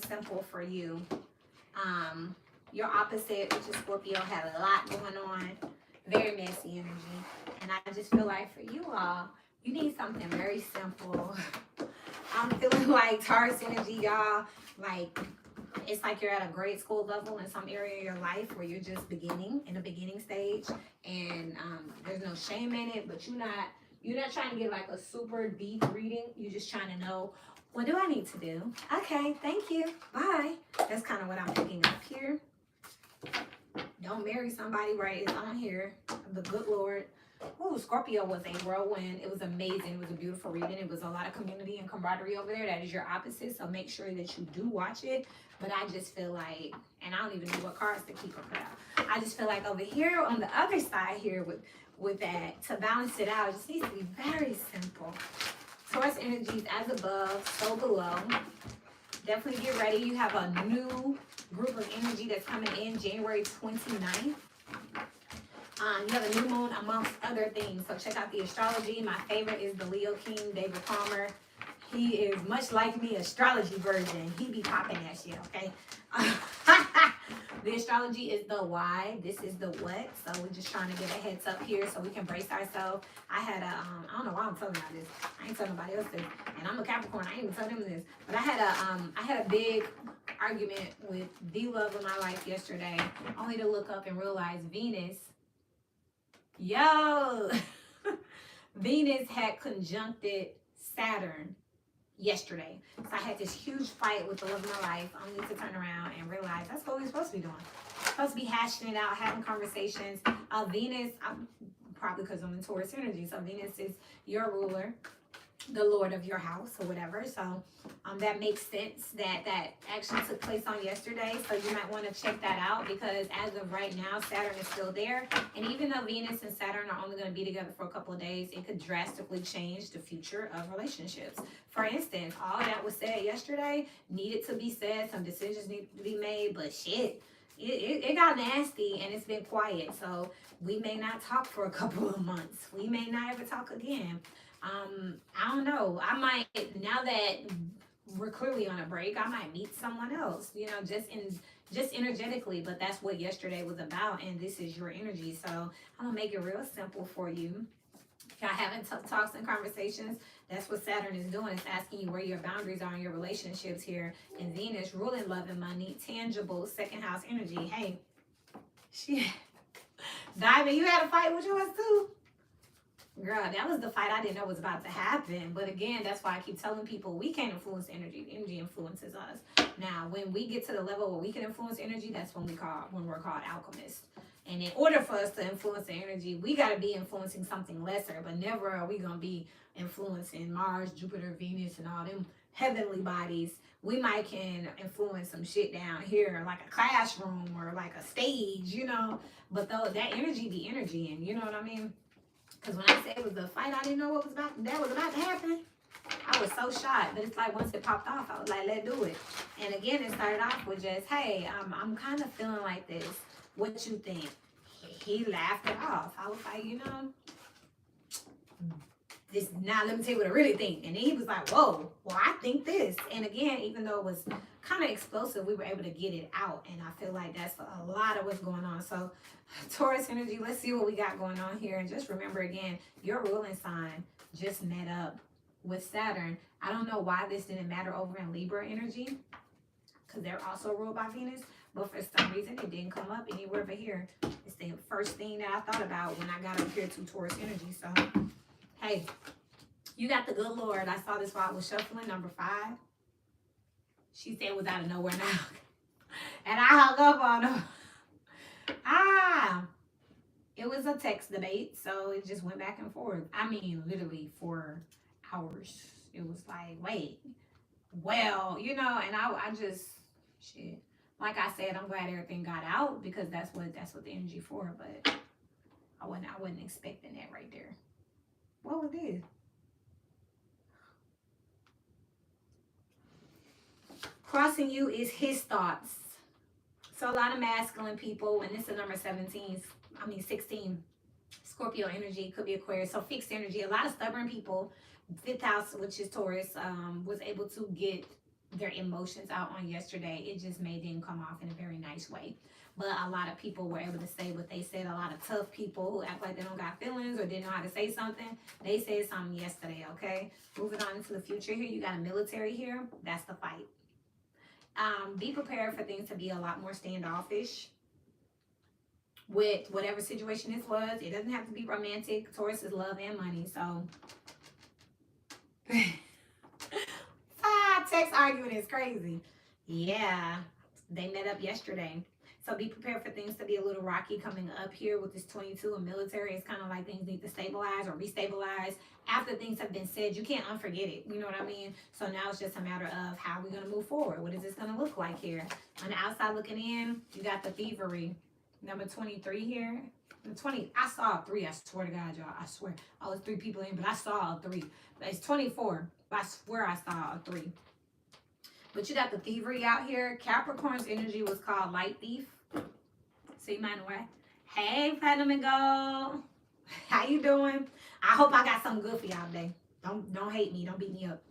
simple for you. Your opposite, which is Scorpio, had a lot going on. Very messy energy. And I just feel like for you all, you need something very simple. I'm feeling like Taurus energy, y'all. Like, it's like you're at a grade school level in some area of your life where you're just beginning, in the beginning stage. And there's no shame in it, but you're not trying to get like a super deep reading. You're just trying to know, what do I need to do? Okay, thank you. Bye. That's kind of what I'm picking up here. Don't marry somebody, right? It's on here. The good Lord. Ooh, Scorpio was a whirlwind. It was amazing. It was a beautiful reading. It was a lot of community and camaraderie over there. That is your opposite. So make sure that you do watch it. But I just feel like, and I don't even know what cards to keep or put out. I just feel like over here on the other side here with that, to balance it out, it just needs to be very simple. Taurus energies as above, so below. Definitely get ready. You have a new group of energy that's coming in January 29th. You have a new moon amongst other things. So check out the astrology. My favorite is the Leo King, David Palmer. He is much like me, astrology version. He be popping that shit, okay? The astrology is the why. This is the what. So we're just trying to get a heads up here so we can brace ourselves. I had a, I don't know why I'm telling y'all this. I ain't telling nobody else this. And I'm a Capricorn. I ain't even telling them this. But I had a big argument with the love of my life yesterday, only to look up and realize Venus, Venus had conjuncted Saturn yesterday. So I had this huge fight with the love of my life, only to turn around and realize that's what we're supposed to be doing. We're supposed to be hashing it out, having conversations. Venus, probably because I'm in Taurus energy, so Venus is your ruler, the Lord of your house or whatever. So that makes sense that actually took place on yesterday. So you might want to check that out, because as of right now, Saturn is still there. And even though Venus and Saturn are only going to be together for a couple of days, it could drastically change the future of relationships. For instance, all that was said yesterday needed to be said. Some decisions need to be made, but shit, it got nasty and it's been quiet. So we may not talk for a couple of months. We may not ever talk again. I don't know. I might, now that we're clearly on a break, I might meet someone else, you know, just energetically. But that's what yesterday was about, and this is your energy. So I'm gonna make it real simple for you. If y'all having talks and conversations, that's what Saturn is doing. It's asking you where your boundaries are in your relationships here. And Venus ruling love and money, tangible, second house energy. Hey, shit. Diamond, you had a fight with yours too? Girl, that was the fight I didn't know was about to happen. But again, that's why I keep telling people we can't influence energy. Energy influences us. Now, when we get to the level where we can influence energy, that's when we're called alchemists. And in order for us to influence the energy, we got to be influencing something lesser. But never are we going to be influencing Mars, Jupiter, Venus, and all them heavenly bodies. We might can influence some shit down here, like a classroom or like a stage, you know. But though that energy be energy, and you know what I mean? Because when I said it was the fight, I didn't know what was about to happen. I was so shocked. But it's like once it popped off, I was like, let's do it. And again, it started off with just, hey, I'm kind of feeling like this. What you think? He laughed it off. I was like, you know, this, now let me tell you what I really think. And then he was like, whoa, well, I think this. And again, even though it was kind of explosive, we were able to get it out. And I feel like that's a lot of what's going on. So Taurus energy, let's see what we got going on here. And just remember again, your ruling sign just met up with Saturn. I don't know why this didn't matter over in Libra energy, because they're also ruled by Venus. But for some reason, it didn't come up anywhere but here. It's the first thing that I thought about when I got up here to Taurus energy. So, hey, you got the good Lord. I saw this while I was shuffling, number 5. She said it was out of nowhere now. And I hung up on her. It was a text debate, so it just went back and forth. I mean, literally for hours. It was like, wait, well, you know, and I just, shit. Like I said, I'm glad everything got out, because that's what the energy for. But I wasn't expecting that right there. What was this? Crossing you is his thoughts. So a lot of masculine people, and this is number 16, Scorpio energy, could be Aquarius. So fixed energy. A lot of stubborn people, 5th house, which is Taurus, was able to get their emotions out on yesterday, it just didn't come off in a very nice way. But a lot of people were able to say what they said. A lot of tough people who act like they don't got feelings or didn't know how to say something, they said something yesterday, okay? Moving on into the future here, you got a military here. That's the fight. Be prepared for things to be a lot more standoffish with whatever situation this was. It doesn't have to be romantic. Taurus is love and money. So, text arguing is crazy. Yeah, they met up yesterday. So be prepared for things to be a little rocky coming up here with this 22 and military. It's kind of like things need to stabilize or restabilize after things have been said. You can't unforget it. You know what I mean? So now it's just a matter of how we're going to move forward. What is this going to look like here? On the outside looking in, you got the thievery. Number 23 here. The 20, I saw a 3. I swear to God, y'all. I swear. I was 3 people in, but I saw a 3. But it's 24. But I swear I saw a 3. But you got the thievery out here. Capricorn's energy was called light thief. See mine away. Hey, Platinum and Gold. How you doing? I hope I got something good for y'all today. Don't hate me. Don't beat me up.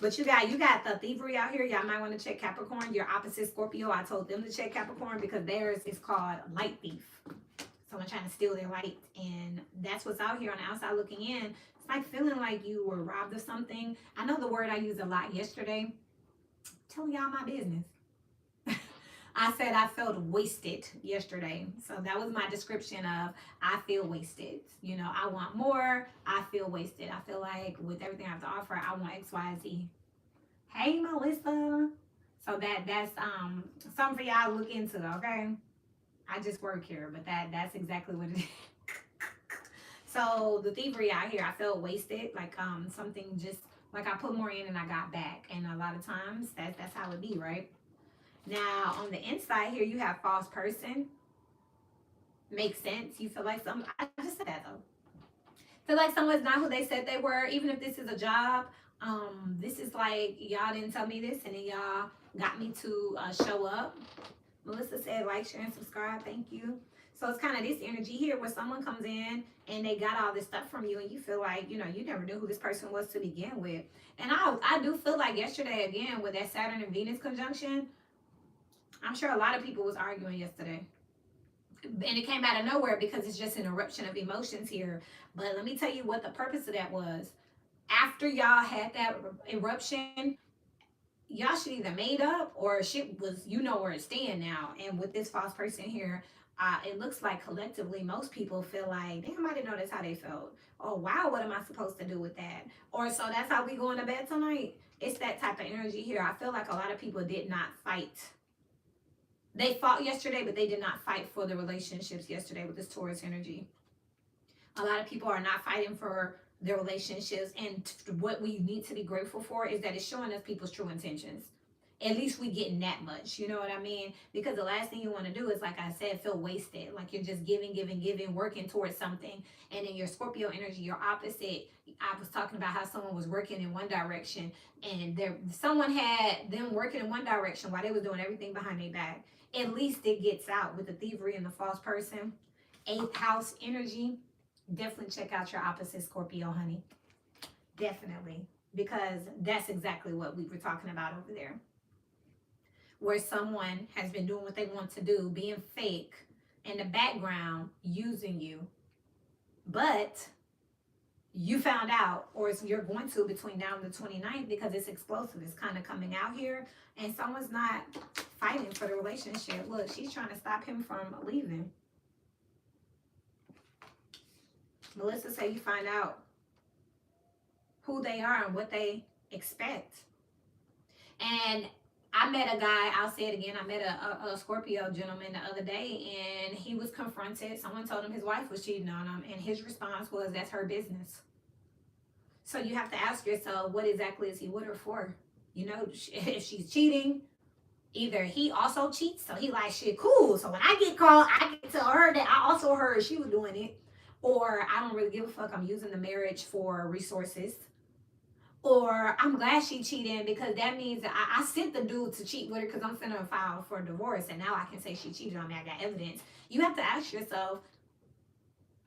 But you got the thievery out here. Y'all might want to check Capricorn. Your opposite Scorpio. I told them to check Capricorn because theirs is called light thief. Someone trying to steal their light. And that's what's out here on the outside looking in. It's like feeling like you were robbed of something. I know the word I used a lot yesterday. Telling y'all my business. I said I felt wasted yesterday. So that was my description of I feel wasted. You know, I want more. I feel wasted. I feel like with everything I have to offer, I want X, Y, Z. Hey, Melissa. So that's something for y'all to look into, okay? I just work here, but that's exactly what it is. So the thievery out here, I felt wasted. Like something just like I put more in and I got back. And a lot of times that's how it be, right? Now, on the inside here, you have false person. Makes sense. You feel like I just said that though. Feel like someone's not who they said they were, even if this is a job. This is like, y'all didn't tell me this, and then y'all got me to show up. Melissa said, like, share, and subscribe. Thank you. So it's kind of this energy here where someone comes in and they got all this stuff from you, and you feel like, you know, you never knew who this person was to begin with. And I do feel like yesterday, again, with that Saturn and Venus conjunction, I'm sure a lot of people was arguing yesterday. And it came out of nowhere because it's just an eruption of emotions here. But let me tell you what the purpose of that was. After y'all had that eruption, y'all should either made up or shit was, you know where it stand now. And with this false person here, it looks like collectively most people feel like, damn, I didn't know that's how they felt. Oh, wow, what am I supposed to do with that? Or so that's how we going to bed tonight. It's that type of energy here. I feel like a lot of people did not fight. They fought yesterday, but they did not fight for the relationships yesterday with this Taurus energy. A lot of people are not fighting for their relationships. And what we need to be grateful for is that it's showing us people's true intentions. At least we getting that much. You know what I mean? Because the last thing you want to do is, like I said, feel wasted. Like you're just giving, working towards something. And in your Scorpio energy, your opposite. I was talking about how someone was working in one direction. And someone had them working in one direction while they was doing everything behind their back. At least it gets out with the thievery and the false person. 8th house energy. Definitely check out your opposite Scorpio, honey. Definitely. Because that's exactly what we were talking about over there. Where someone has been doing what they want to do, being fake in the background, using you. But you found out, or you're going to between now and the 29th, because it's explosive. It's kind of coming out here. And someone's not fighting for the relationship. Look, she's trying to stop him from leaving. Melissa said you find out who they are and what they expect. And I met a guy, I'll say it again, I met a Scorpio gentleman the other day, and he was confronted. Someone told him his wife was cheating on him, and his response was, that's her business. So you have to ask yourself, what exactly is he with her for? You know, if she's cheating, either he also cheats, so he like, shit, cool. So when I get called, I can tell her that I also heard she was doing it. Or I don't really give a fuck, I'm using the marriage for resources. Or I'm glad she cheated because that means that I sent the dude to cheat with her because I'm finna file for divorce, and now I can say she cheated on me. I got evidence. You have to ask yourself,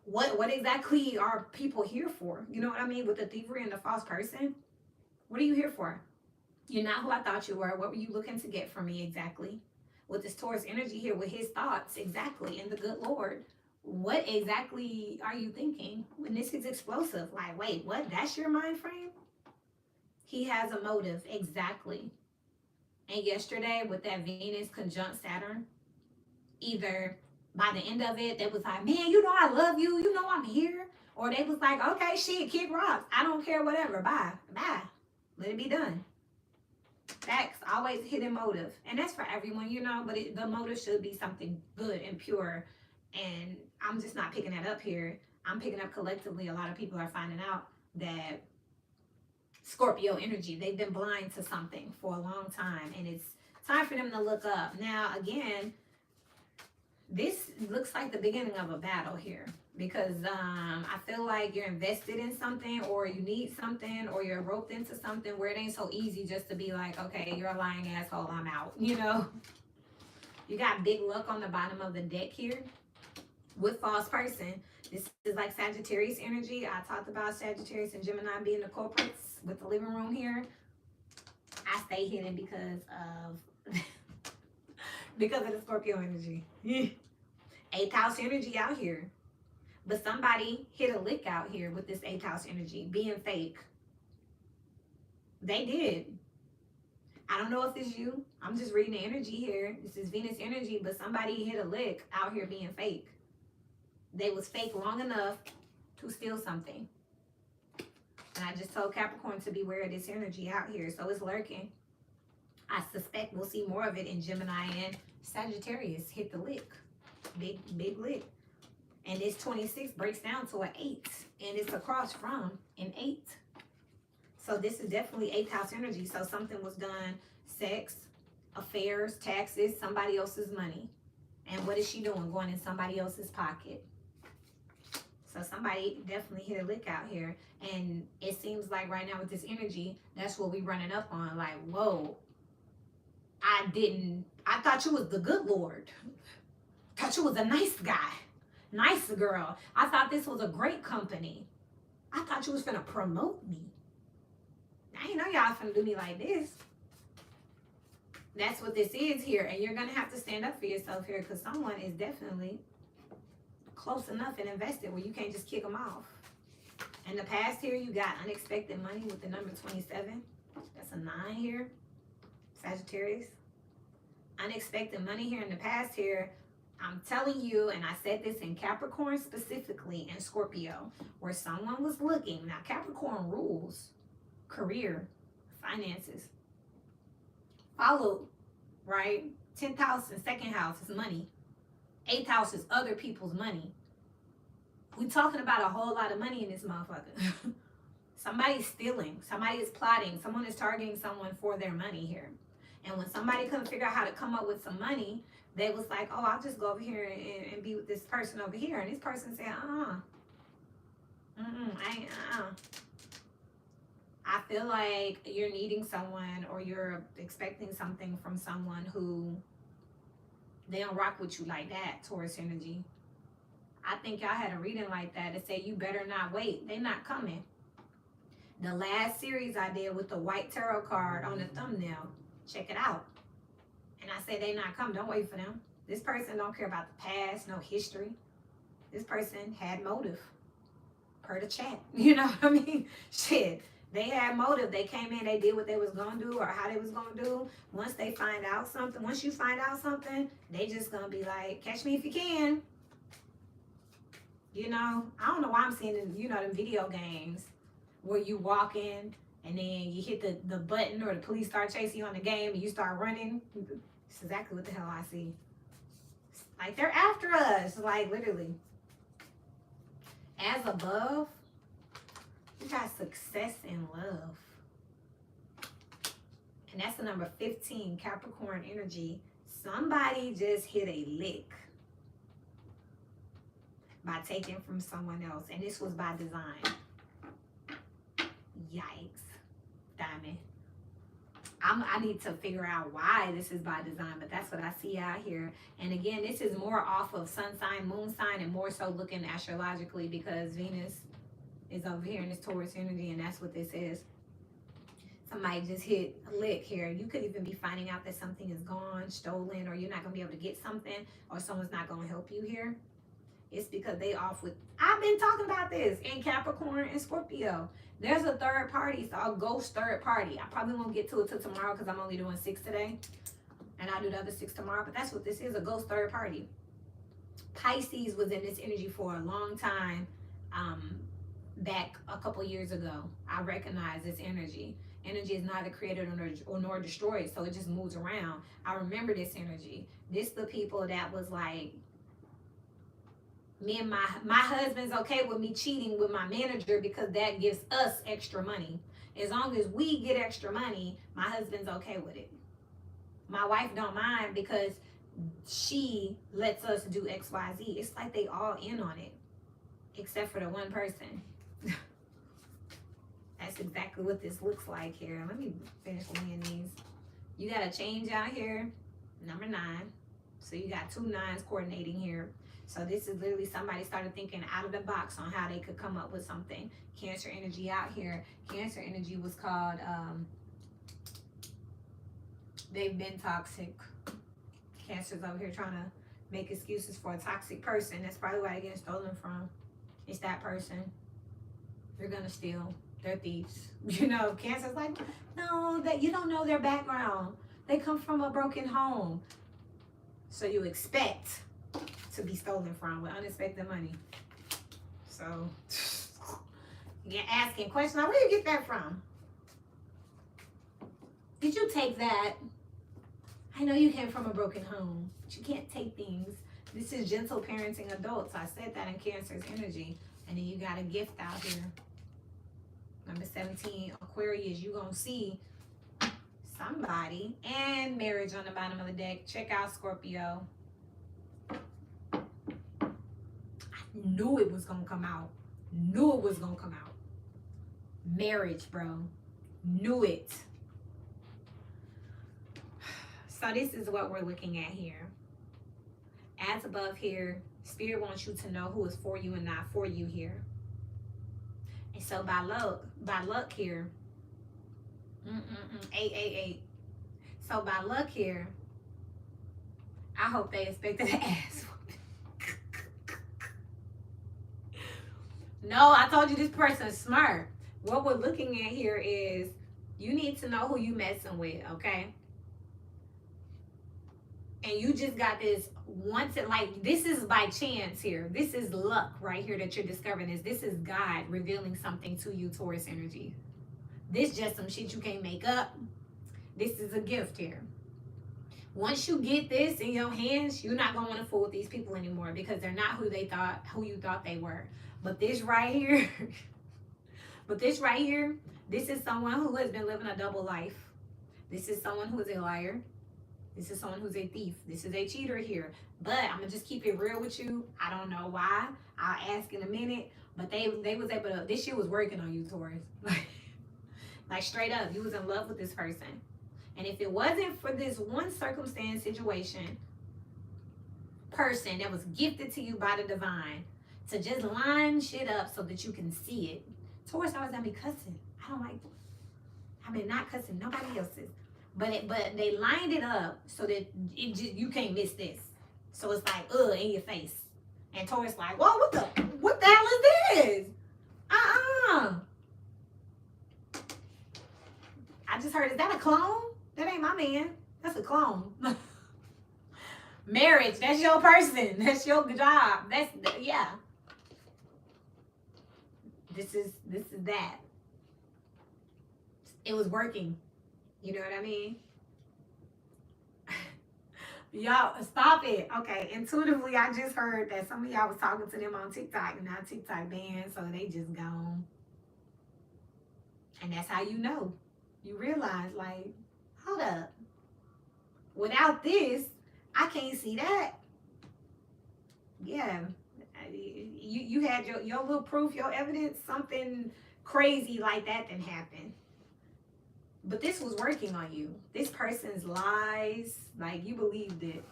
what exactly are people here for? You know what I mean? With the thievery and the false person, what are you here for? You're not who I thought you were. What were you looking to get from me exactly? With this Taurus energy here, with his thoughts exactly, and the good Lord. What exactly are you thinking when this is explosive? Like, wait, what? That's your mind frame? He has a motive, exactly. And yesterday, with that Venus conjunct Saturn, either by the end of it, they was like, man, you know I love you. You know I'm here. Or they was like, okay, shit, kick rocks. I don't care, whatever. Bye. Bye. Let it be done. Facts, always hidden motive. And that's for everyone, you know, but the motive should be something good and pure. And I'm just not picking that up here. I'm picking up collectively. A lot of people are finding out that Scorpio energy, they've been blind to something for a long time. And it's time for them to look up. Now, again, this looks like the beginning of a battle here, because I feel like you're invested in something, or you need something, or you're roped into something where it ain't so easy just to be like, okay, you're a lying asshole, I'm out. You know, you got big luck on the bottom of the deck here with false person. This is like Sagittarius energy. I talked about Sagittarius and Gemini being the culprits with the living room here. I stay hidden because of because of the Scorpio energy. 8th house energy out here. But somebody hit a lick out here with this 8th house energy, being fake. They did. I don't know if it's you. I'm just reading the energy here. This is Venus energy, but somebody hit a lick out here being fake. They was fake long enough to steal something. And I just told Capricorn to beware of this energy out here. So it's lurking. I suspect we'll see more of it in Gemini and Sagittarius. Hit the lick. Big lick. And this 26 breaks down to an 8. And it's across from an 8. So this is definitely 8th house energy. So something was done. Sex, affairs, taxes, somebody else's money. And what is she doing? Going in somebody else's pocket. So somebody definitely hit a lick out here. And it seems like right now with this energy, that's what we running up on. Like, whoa. I thought you was the good Lord. Thought you was a nice guy. Nice girl. I thought this was a great company. I thought you was finna promote me. I ain't know y'all finna do me like this. That's what this is here. And you're gonna have to stand up for yourself here, because someone is definitely close enough and invested where you can't just kick them off. In the past here, you got unexpected money with the number 27. That's a 9 here. Sagittarius. Unexpected money here in the past here. I'm telling you, and I said this in Capricorn specifically, and Scorpio, where someone was looking. Now, Capricorn rules career, finances. Followed, right? 10th house and 2nd house is money. 8th house is other people's money. We talking about a whole lot of money in this motherfucker. Somebody's stealing. Somebody is plotting. Someone is targeting someone for their money here. And when somebody couldn't figure out how to come up with some money, they was like, oh, I'll just go over here and be with this person over here. And this person said, I feel like you're needing someone, or you're expecting something from someone who they don't rock with you like that, Taurus energy. I think y'all had a reading like that to say you better not wait. They're not coming. The last series I did with the white tarot card on the thumbnail, check it out. And I said they not coming. Don't wait for them. This person don't care about the past, no history. This person had motive. Per the chat. You know what I mean? Shit. They had motive. They came in, they did what they was going to do, or how they was going to do. Once they find out something, once you find out something, they just going to be like, catch me if you can. You know, I don't know why I'm seeing, you know, them video games where you walk in and then you hit the button, or the police start chasing you on the game and you start running. It's exactly what the hell I see. Like, they're after us, like, literally. As above, you got success in love. And that's the number 15, Capricorn energy. Somebody just hit a lick by taking from someone else. And this was by design. Yikes. Diamond. I need to figure out why this is by design, but that's what I see out here. And again, this is more off of sun sign, moon sign, and more so looking astrologically, because Venus is over here in this Taurus energy, and that's what this is. Somebody just hit a lick here. You could even be finding out that something is gone, stolen, or you're not going to be able to get something, or someone's not going to help you here. It's because they off with, I've been talking about this in Capricorn and Scorpio. There's a third party, so a ghost third party. I probably won't get to it till tomorrow because I'm only doing 6 today. And I'll do the other 6 tomorrow. But that's what this is, a ghost third party. Pisces was in this energy for a long time. Back a couple years ago, I recognize this energy. Energy is neither created nor destroyed, so it just moves around. I remember this energy. This the people that was like, me and my husband's okay with me cheating with my manager because that gives us extra money. As long as we get extra money, my husband's okay with it. My wife don't mind because she lets us do X, Y, Z. It's like they all in on it, except for the one person. That's exactly what this looks like here. Let me finish laying these. You got a change out here, number 9. So you got 2 9s coordinating here. So this is literally somebody started thinking out of the box on how they could come up with something. Cancer energy out here. Cancer energy was called, they've been toxic. Cancer's over here trying to make excuses for a toxic person. That's probably why they're getting stolen from. It's that person. They're gonna steal. They're thieves. You know, Cancer's like, no, that you don't know their background. They come from a broken home. So you expect to be stolen from with unexpected money. So you're asking questions like, where you get that from? Did you take that? I know you came from a broken home, but you can't take things. This is gentle parenting adults. I said that in Cancer's energy. And then you got a gift out here. Number 17, Aquarius, you're going to see somebody. And marriage on the bottom of the deck. Check out Scorpio. I knew it was going to come out. Knew it was going to come out. Marriage, bro. Knew it. So this is what we're looking at here. As above here, Spirit wants you to know who is for you and not for you here. And so by luck here, 888. So by luck here, I hope they expected an ass. No, I told you this person's smart. What we're looking at here is you need to know who you messing with, okay? And you just got this once, like, this is by chance here. This is luck right here that you're discovering this. This is God revealing something to you, Taurus energy. This just some shit you can't make up. This is a gift here. Once you get this in your hands, you're not gonna want to fool with these people anymore because they're not who you thought they were. But this right here, this is someone who has been living a double life. This is someone who is a liar. This is someone who's a thief. This is a cheater here. But I'm going to just keep it real with you. I don't know why. I'll ask in a minute. But they was able to, this shit was working on you, Taurus. Like straight up, you was in love with this person. And if it wasn't for this one circumstance, situation, person that was gifted to you by the divine to just line shit up so that you can see it. Taurus always got me cussing. I don't like, I mean, not cussing nobody else's. But they lined it up so that it just, you can't miss this. So it's like, in your face. And Taurus like, whoa, what the hell is this? I just heard, is that a clone? That ain't my man. That's a clone. Marriage, that's your person. That's your job. Yeah. This is that. It was working. You know what I mean? Y'all, stop it. Okay, intuitively, I just heard that some of y'all was talking to them on TikTok, and now TikTok banned, so they just gone. And that's how you know. You realize, like, hold up. Without this, I can't see that. Yeah. You had your little proof, your evidence, something crazy like that didn't happen. But this was working on you. This person's lies, like you believed it.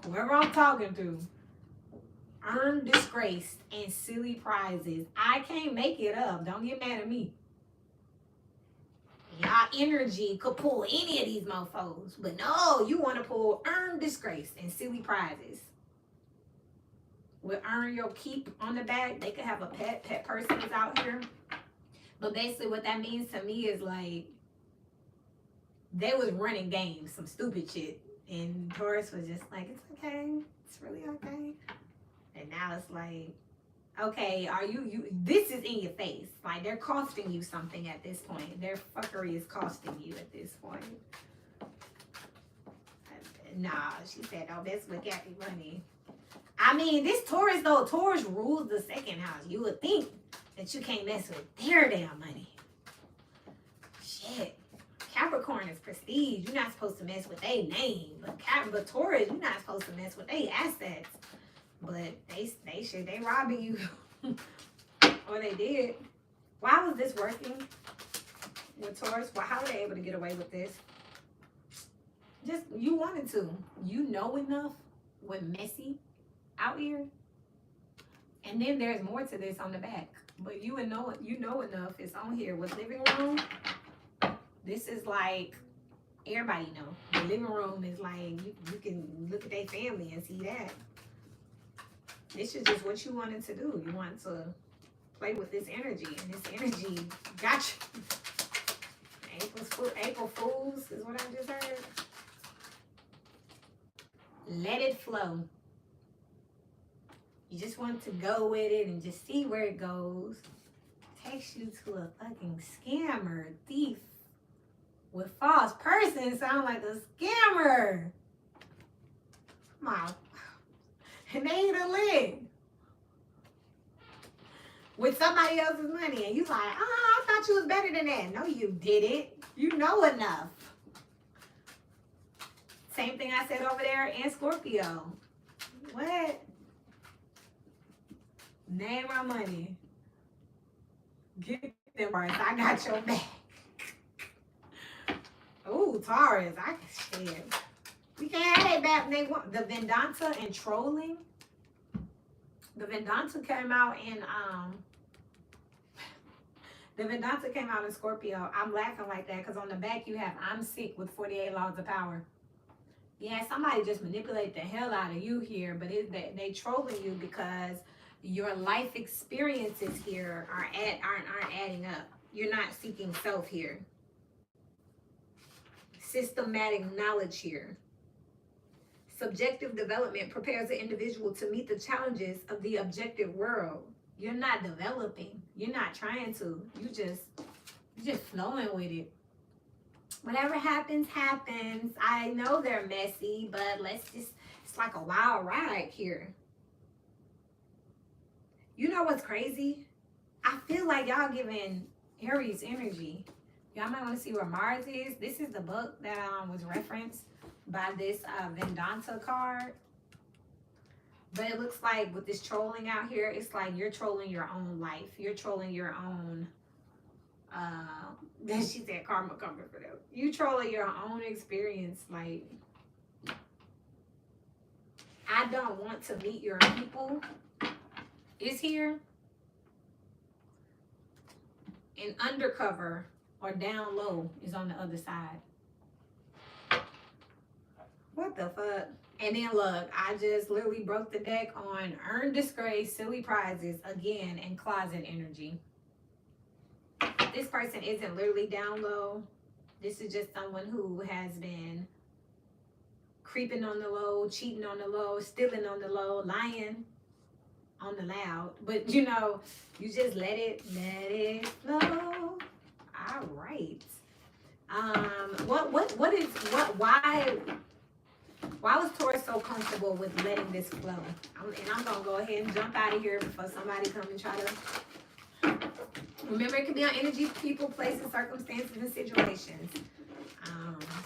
Whoever I'm talking to, earned disgrace and silly prizes. I can't make it up. Don't get mad at me. Y'all energy could pull any of these mofos. But no, you want to pull earn disgrace and silly prizes. With earn your keep on the back, they could have a pet person is out here. But basically what that means to me is like they was running games, some stupid shit. And Taurus was just like, it's okay. It's really okay. And now it's like, okay, are you this is in your face. Like they're costing you something at this point. Their fuckery is costing you at this point. Nah, she said, oh, that's what got me money. I mean, this Taurus though, Taurus rules the second house. You would think that you can't mess with their damn money. Shit. Capricorn is prestige. You're not supposed to mess with their name. But Taurus, you're not supposed to mess with their assets. But they robbing you. Or they did. Why was this working with Taurus? How were they able to get away with this? Just, you wanted to. You know enough when messy out here. And then there's more to this on the back. But you know enough. It's on here with living room. This is like, everybody know. The living room is like, you can look at their family and see that. This is just what you wanted to do. You want to play with this energy. And this energy got you. April Fools is what I just heard. Let it flow. You just want to go with it and just see where it goes. Takes you to a fucking scammer, thief. With false person, sound like a scammer. Come on. And they ain't a leg. With somebody else's money. And you like, I thought you was better than that. No, you didn't. You know enough. Same thing I said over there in Scorpio. What? Name my money. Get them words. I got your back. Ooh, Taurus. Shit. We can't have that back when they want the Vedanta and trolling. The Vedanta came out in Scorpio. I'm laughing like that because on the back you have I'm sick with 48 laws of power. Yeah, somebody just manipulate the hell out of you here, but they trolling you because your life experiences here aren't adding up. You're not seeking self here. Systematic knowledge here. Subjective development prepares the individual to meet the challenges of the objective world. You're not developing. You're not trying to. You're just flowing with it. Whatever happens, happens. I know they're messy, but it's like a wild ride here. You know what's crazy? I feel like y'all giving Aries energy. Y'all might want to see where Mars is. This is the book that was referenced by this Vedanta card. But it looks like with this trolling out here, it's like you're trolling your own life. You're trolling your own, she said karma coming for them. You trolling your own experience. Like, I don't want to meet your people is here. And undercover or down low is on the other side. What the fuck? And then look, I just literally broke the deck on earn disgrace, silly prizes again, and closet energy. This person isn't literally down low. This is just someone who has been creeping on the low, cheating on the low, stealing on the low, lying on the loud. But you know, you just let it flow. All right. Why was Taurus so comfortable with letting this flow? And I'm gonna go ahead and jump out of here before somebody come and try to. Remember, it could be on energy, people, places, circumstances, and situations.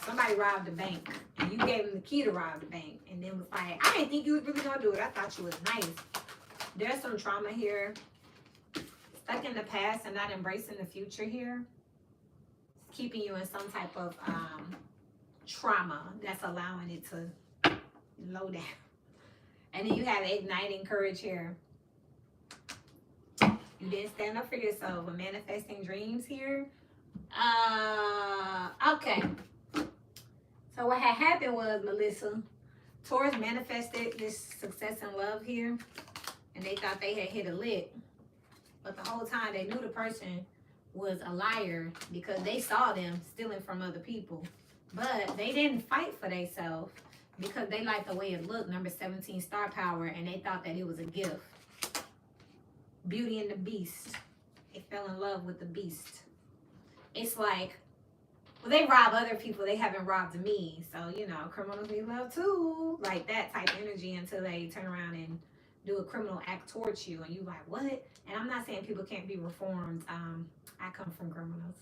Somebody robbed a bank, and you gave them the key to rob the bank, and then was like, I didn't think you was really gonna do it. I thought you was nice. There's some trauma here. Stuck in the past and not embracing the future here. It's keeping you in some type of trauma that's allowing it to low down. And then you have igniting courage here. You didn't stand up for yourself. With manifesting dreams here, Okay. So what had happened was, Melissa, Taurus manifested this success and love here, and they thought they had hit a lick. But the whole time they knew the person was a liar because they saw them stealing from other people. But they didn't fight for themselves because they liked the way it looked, number 17 star power, and they thought that it was a gift. Beauty and the Beast. They fell in love with the beast. It's like, well, they rob other people. They haven't robbed me. So, you know, criminals need love too. Like that type of energy until they turn around and do a criminal act towards you. And you like, what? And I'm not saying people can't be reformed. I come from criminals.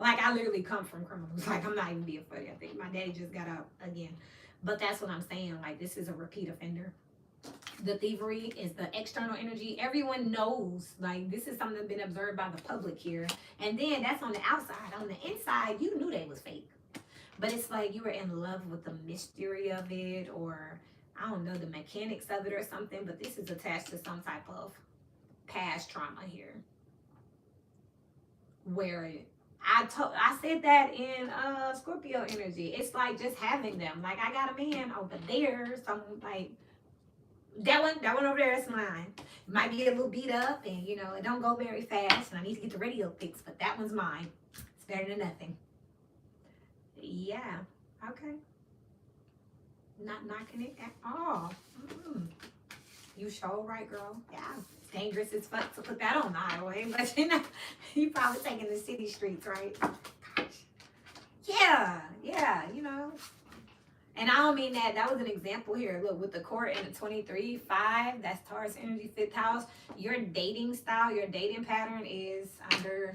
Like, I literally come from criminals. Like, I'm not even being funny. I think my daddy just got out again. But that's what I'm saying. Like, this is a repeat offender. The thievery is the external energy. Everyone knows, like, this is something that's been observed by the public here. And then that's on the outside. On the inside, you knew they was fake. But it's like you were in love with the mystery of it, or I don't know, the mechanics of it or something. But this is attached to some type of past trauma here. Where I said that in Scorpio energy. It's like just having them. Like, I got a man over there, so like that one over there is mine. It might be a little beat up, and you know, it don't go very fast, and I need to get the radio fixed, but that one's mine. It's better than nothing. Yeah. Okay. Not knocking it at all. You sure right, girl. Yeah. It's dangerous as fuck to put that on the highway, but you know, you probably taking the city streets, right? Gosh. Yeah, you know. And I don't mean that. That was an example here. Look, with the court and the 23, 5, that's Taurus energy, 5th house. Your dating style, your dating pattern is under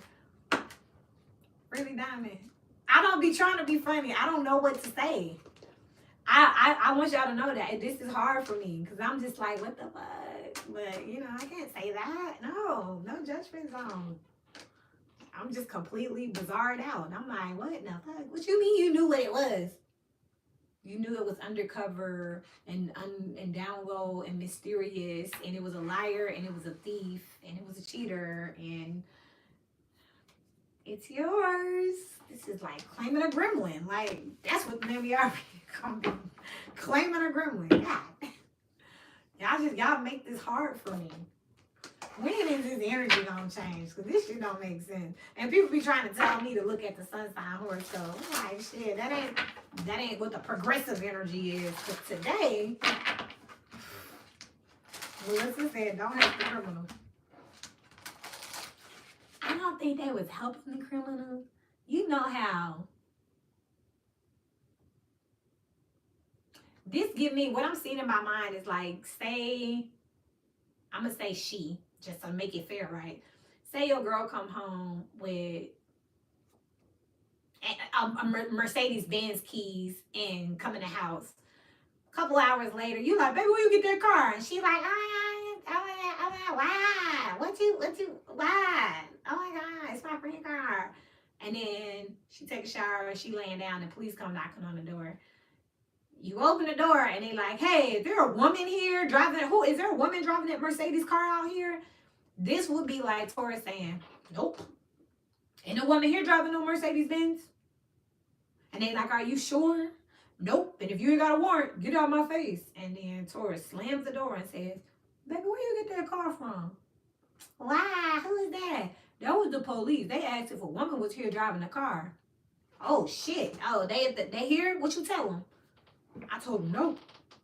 really diamond. I don't be trying to be funny. I don't know what to say. I want y'all to know that this is hard for me because I'm just like, what the fuck? But, you know, I can't say that. No judgment zone. I'm just completely bizarred out. And I'm like, what the fuck? What you mean you knew what it was? You knew it was undercover and down low and mysterious, and it was a liar, and it was a thief, and it was a cheater, and it's yours. This is like claiming a gremlin. Like, that's what maybe are claiming a gremlin. God. Y'all make this hard for me. When is this energy gonna change? Because this shit don't make sense. And people be trying to tell me to look at the sun sign horoscope. I'm like, shit, that ain't what the progressive energy is. Because today, Melissa said, don't help the criminal. I don't think they was helping the criminal. You know how this give me, what I'm seeing in my mind is like, say, I'm gonna say she, just to make it fair, right? Say your girl come home with a Mercedes-Benz keys and come in the house. A couple hours later, you like, baby, where you get that car? And she like, oh my, why? Why? Oh my God, it's my friend's car. And then she take a shower and she laying down and police come knocking on the door. You open the door and they like, hey, is there a woman here driving? Is there a woman driving that Mercedes car out here? This would be like Taurus saying, nope. Ain't no woman here driving no Mercedes Benz. And they like, are you sure? Nope. And if you ain't got a warrant, get out of my face. And then Taurus slams the door and says, baby, where you get that car from? Why? Who is that? That was the police. They asked if a woman was here driving the car. Oh, shit. Oh, they here? What you tell them? I told them no.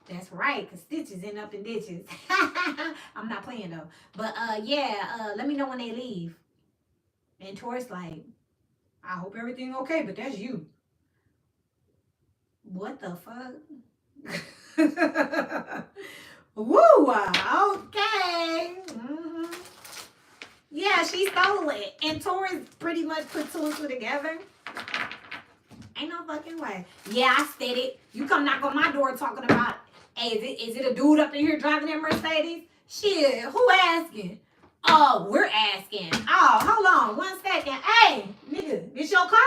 That's right, because stitches end up in ditches. I'm not playing though. But let me know when they leave. And Taurus like, I hope everything okay, but that's you. What the fuck? Woo! Okay. Mm-hmm. Yeah, she stole it. And Taurus pretty much put two and two together. Ain't no fucking way. Yeah, I said it. You come knock on my door talking about, hey, is it a dude up in here driving that Mercedes? Shit, who asking? Oh, we're asking. Oh, hold on 1 second. Hey, nigga, this your car?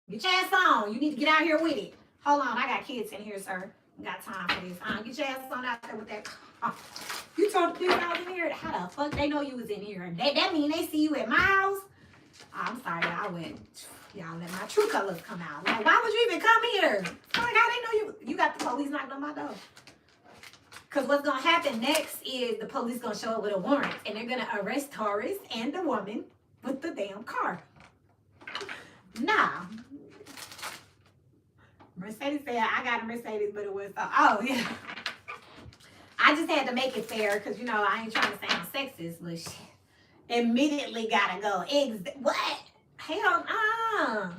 Get your ass on. You need to get out here with it. Hold on, I got kids in here, sir. Got time for this. Get your ass on out there with that car. You told the police I was in here. How the fuck they know you was in here? That mean they see you at my house? I'm sorry, y'all let my true colors come out. Like, why would you even come here? Like, how they know you got the police knocking on my door? Because what's going to happen next is the police going to show up with a warrant. And they're going to arrest Taurus and the woman with the damn car. Nah. Mercedes said, I got a Mercedes, but it was... oh, yeah. I just had to make it fair because, you know, I ain't trying to sound sexist, but shit. Immediately got to go. What? Hell nah.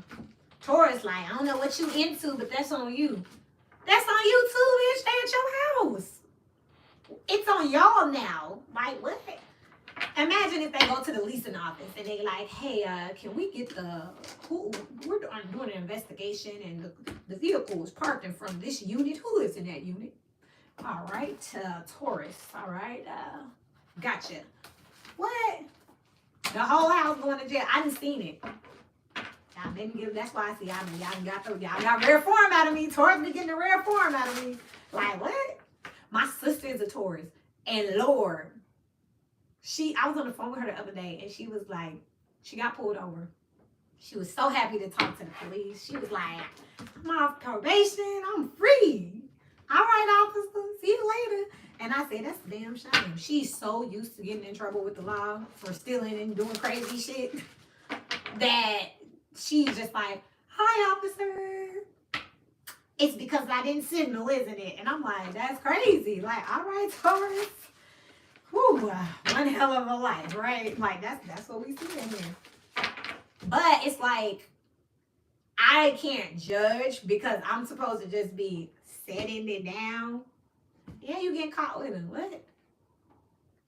Taurus like, I don't know what you into, but that's on you. That's on you too, bitch. Stay at your house. It's on y'all now. Like, what? Imagine if they go to the leasing office and they like, hey, can we get we're doing an investigation and the vehicle was parked in front of this unit. Who lives in that unit? All right, Taurus. All right, gotcha. What? The whole house going to jail. I didn't seen it. Y'all made me give. That's why I see y'all got rare form out of me. Taurus be getting the rare form out of me. Like, what? My sister is a Taurus, and Lord, I was on the phone with her the other day, and she was like, she got pulled over. She was so happy to talk to the police. She was like, I'm off probation. I'm free. All right, officer. See you later. And I said, that's a damn shame. She's so used to getting in trouble with the law for stealing and doing crazy shit that she's just like, hi, officer. It's because I didn't signal, isn't it? And I'm like, that's crazy. Like, all right, Taurus. Whew, one hell of a life, right? Like, that's what we see in here. But it's like, I can't judge because I'm supposed to just be setting it down. Yeah, you get caught with him. What?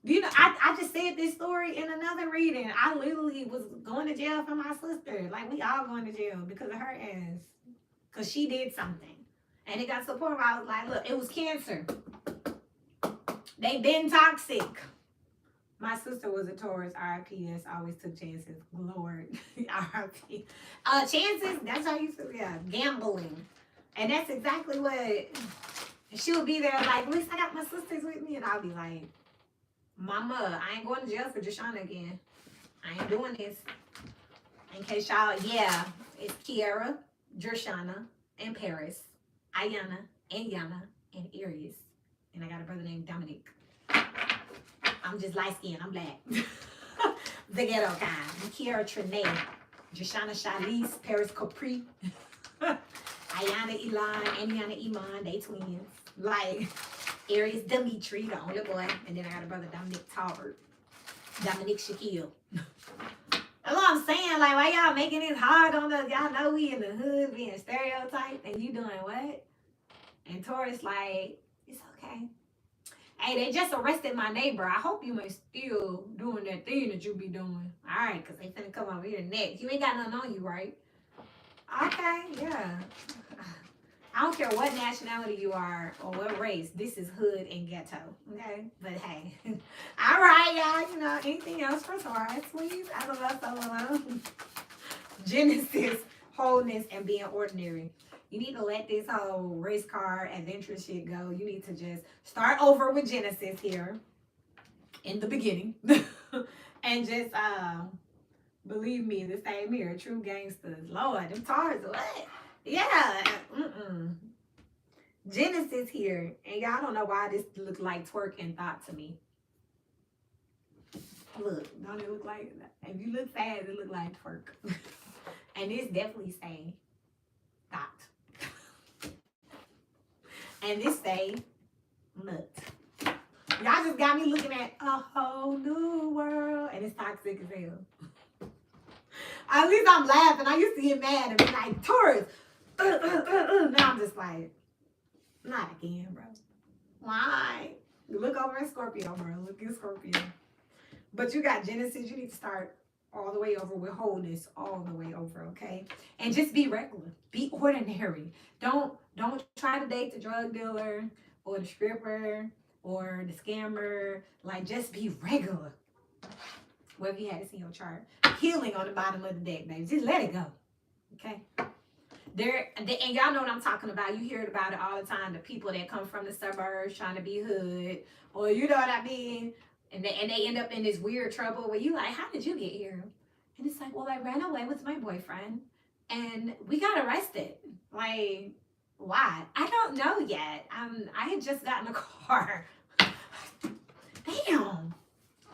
You know, I just said this story in another reading. I literally was going to jail for my sister. Like, we all going to jail because of her ass. Because she did something. And it got to the point where I was like, look, it was cancer. They been toxic. My sister was a Taurus, RIPS, always took chances. Lord, RIP. Chances, that's how you feel, yeah, gambling. And that's exactly what, she would be there like, at least I got my sisters with me. And I'll be like, Mama, I ain't going to jail for Joshana again. I ain't doing this. In case y'all, yeah, it's Kiara, Joshana, and Paris, Ayana, and Yana, and Aries. And I got a brother named Dominic. I'm just light skinned. I'm black. The ghetto kind. Kiara Trinae. Joshana Charlize. Paris Capri. Ayana Elon. And Yana Iman. They twins. Like, Aries Dimitri, the only boy. And then I got a brother Dominic Talbert. Dominic Shaquille. That's what I'm saying. Like, why y'all making it hard on us? Y'all know we in the hood being stereotyped. And you doing what? And Taurus like, it's okay. Hey, they just arrested my neighbor. I hope you ain't still doing that thing that you be doing. All right, because they finna come over here next. You ain't got nothing on you, right? Okay, yeah. I don't care what nationality you are or what race. This is hood and ghetto, okay? But hey. All right, y'all. You know, anything else for Taurus, please? I don't know. Genesis, wholeness, and being ordinary. You need to let this whole race car adventure shit go. You need to just start over with Genesis here in the beginning. And just believe me, the same here. True gangsters. Lord, them Taurus, what? Yeah. Genesis here. And y'all don't know why this looks like twerk and thought to me. Look, don't it look like, if you look fast, it look like twerk. And this definitely say thought. And this say nut. Y'all just got me looking at a whole new world. And it's toxic as hell. At least I'm laughing. I used to get mad and be like, Taurus. Now I'm just like, not again, bro. Why? Look over at Scorpio, bro. Look at Scorpio. But you got Genesis. You need to start all the way over with wholeness, all the way over, okay? And just be regular. Be ordinary. Don't try to date the drug dealer or the stripper or the scammer. Like, just be regular. Whatever you had to see your chart. Healing on the bottom of the deck, baby. Just let it go, okay? And y'all know what I'm talking about. You hear about it all the time. The people that come from the suburbs trying to be hood, or you know what I mean? And they end up in this weird trouble where you like, how did you get here? And it's like, well, I ran away with my boyfriend and we got arrested. Like, why? I don't know yet. I had just gotten a car. Damn.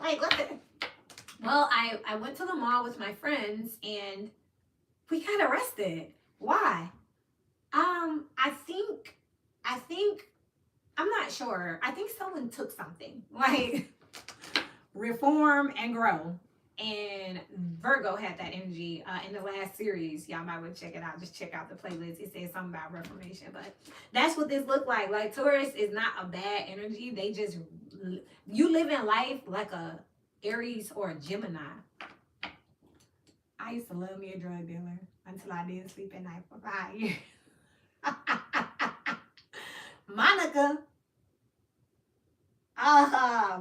Like, what the? Well, I went to the mall with my friends and we got arrested. Why? I think, I'm not sure. I think someone took something. Like, reform and grow. And Virgo had that energy in the last series. Y'all might want to check it out. Just check out the playlist. It says something about reformation. But that's what this looked like. Like, Taurus is not a bad energy. They just, you live in life like a Aries or a Gemini. I used to love me a drug dealer until I didn't sleep at night for 5 years. Monica.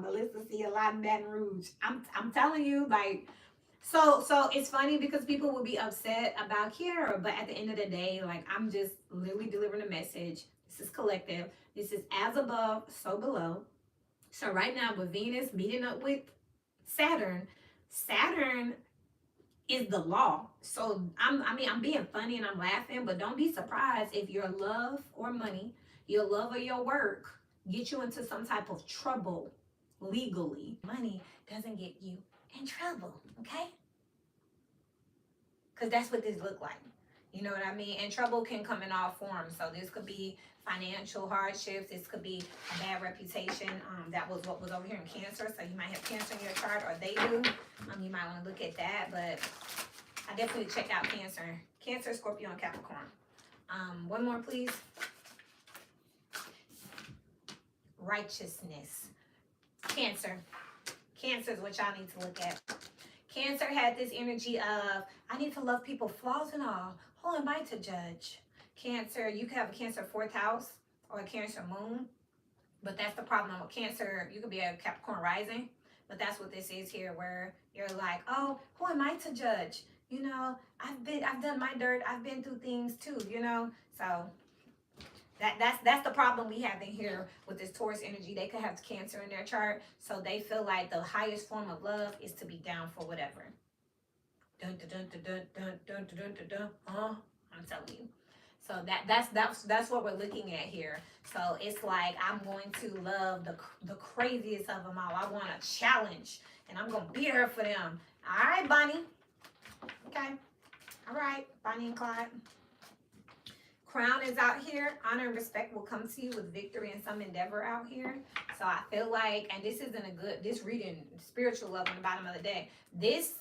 Melissa see a lot in Baton Rouge. I'm telling you, like, so it's funny because people will be upset about Kiara, but at the end of the day, like, I'm just literally delivering a message. This is collective. This is as above, so below. So right now, with Venus meeting up with Saturn is the law. So I'm being funny and I'm laughing, but don't be surprised if your love or money, your love or your work get you into some type of trouble legally. Money doesn't get you in trouble, okay? Because that's what this look like. You know what I mean? And trouble can come in all forms. So this could be financial hardships. This could be a bad reputation. That was what was over here in Cancer. So you might have Cancer in your chart, or they do. You might want to look at that. But I definitely check out Cancer. Cancer, Scorpio, and Capricorn. One more, please. Righteousness. Cancer. Cancer is what y'all need to look at. Cancer had this energy of, I need to love people, flaws and all. Who am I to judge? Cancer, you could have a Cancer 4th house or a Cancer moon. But that's the problem with Cancer. You could be a Capricorn rising. But that's what this is here, where you're like, oh, who am I to judge? You know, I've done my dirt. I've been through things too, you know. So that's the problem we have in here with this Taurus energy. They could have Cancer in their chart, so they feel like the highest form of love is to be down for whatever. Dun dun dun dun dun dun dun dun dun. I'm telling you. So that's what we're looking at here. So it's like, I'm going to love the craziest of them all. I want a challenge, and I'm gonna be there for them. All right, Bonnie. Okay. All right, Bonnie and Clyde. Crown is out here. Honor and respect will come to you with victory and some endeavor out here. So I feel like, and this isn't a good, this reading, spiritual love on the bottom of the day. This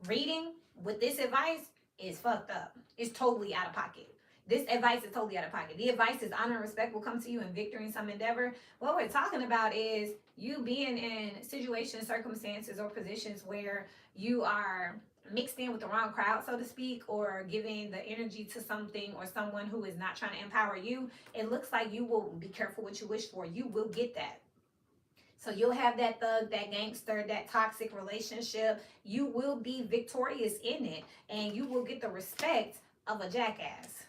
reading with this advice is fucked up. It's totally out of pocket. This advice is totally out of pocket. The advice is honor and respect will come to you in victory and some endeavor. What we're talking about is you being in situations, circumstances, or positions where you are mixed in with the wrong crowd, so to speak, or giving the energy to something or someone who is not trying to empower you. It looks like you will be careful what you wish for. You will get that. So you'll have that thug, that gangster, that toxic relationship. You will be victorious in it, and you will get the respect of a jackass.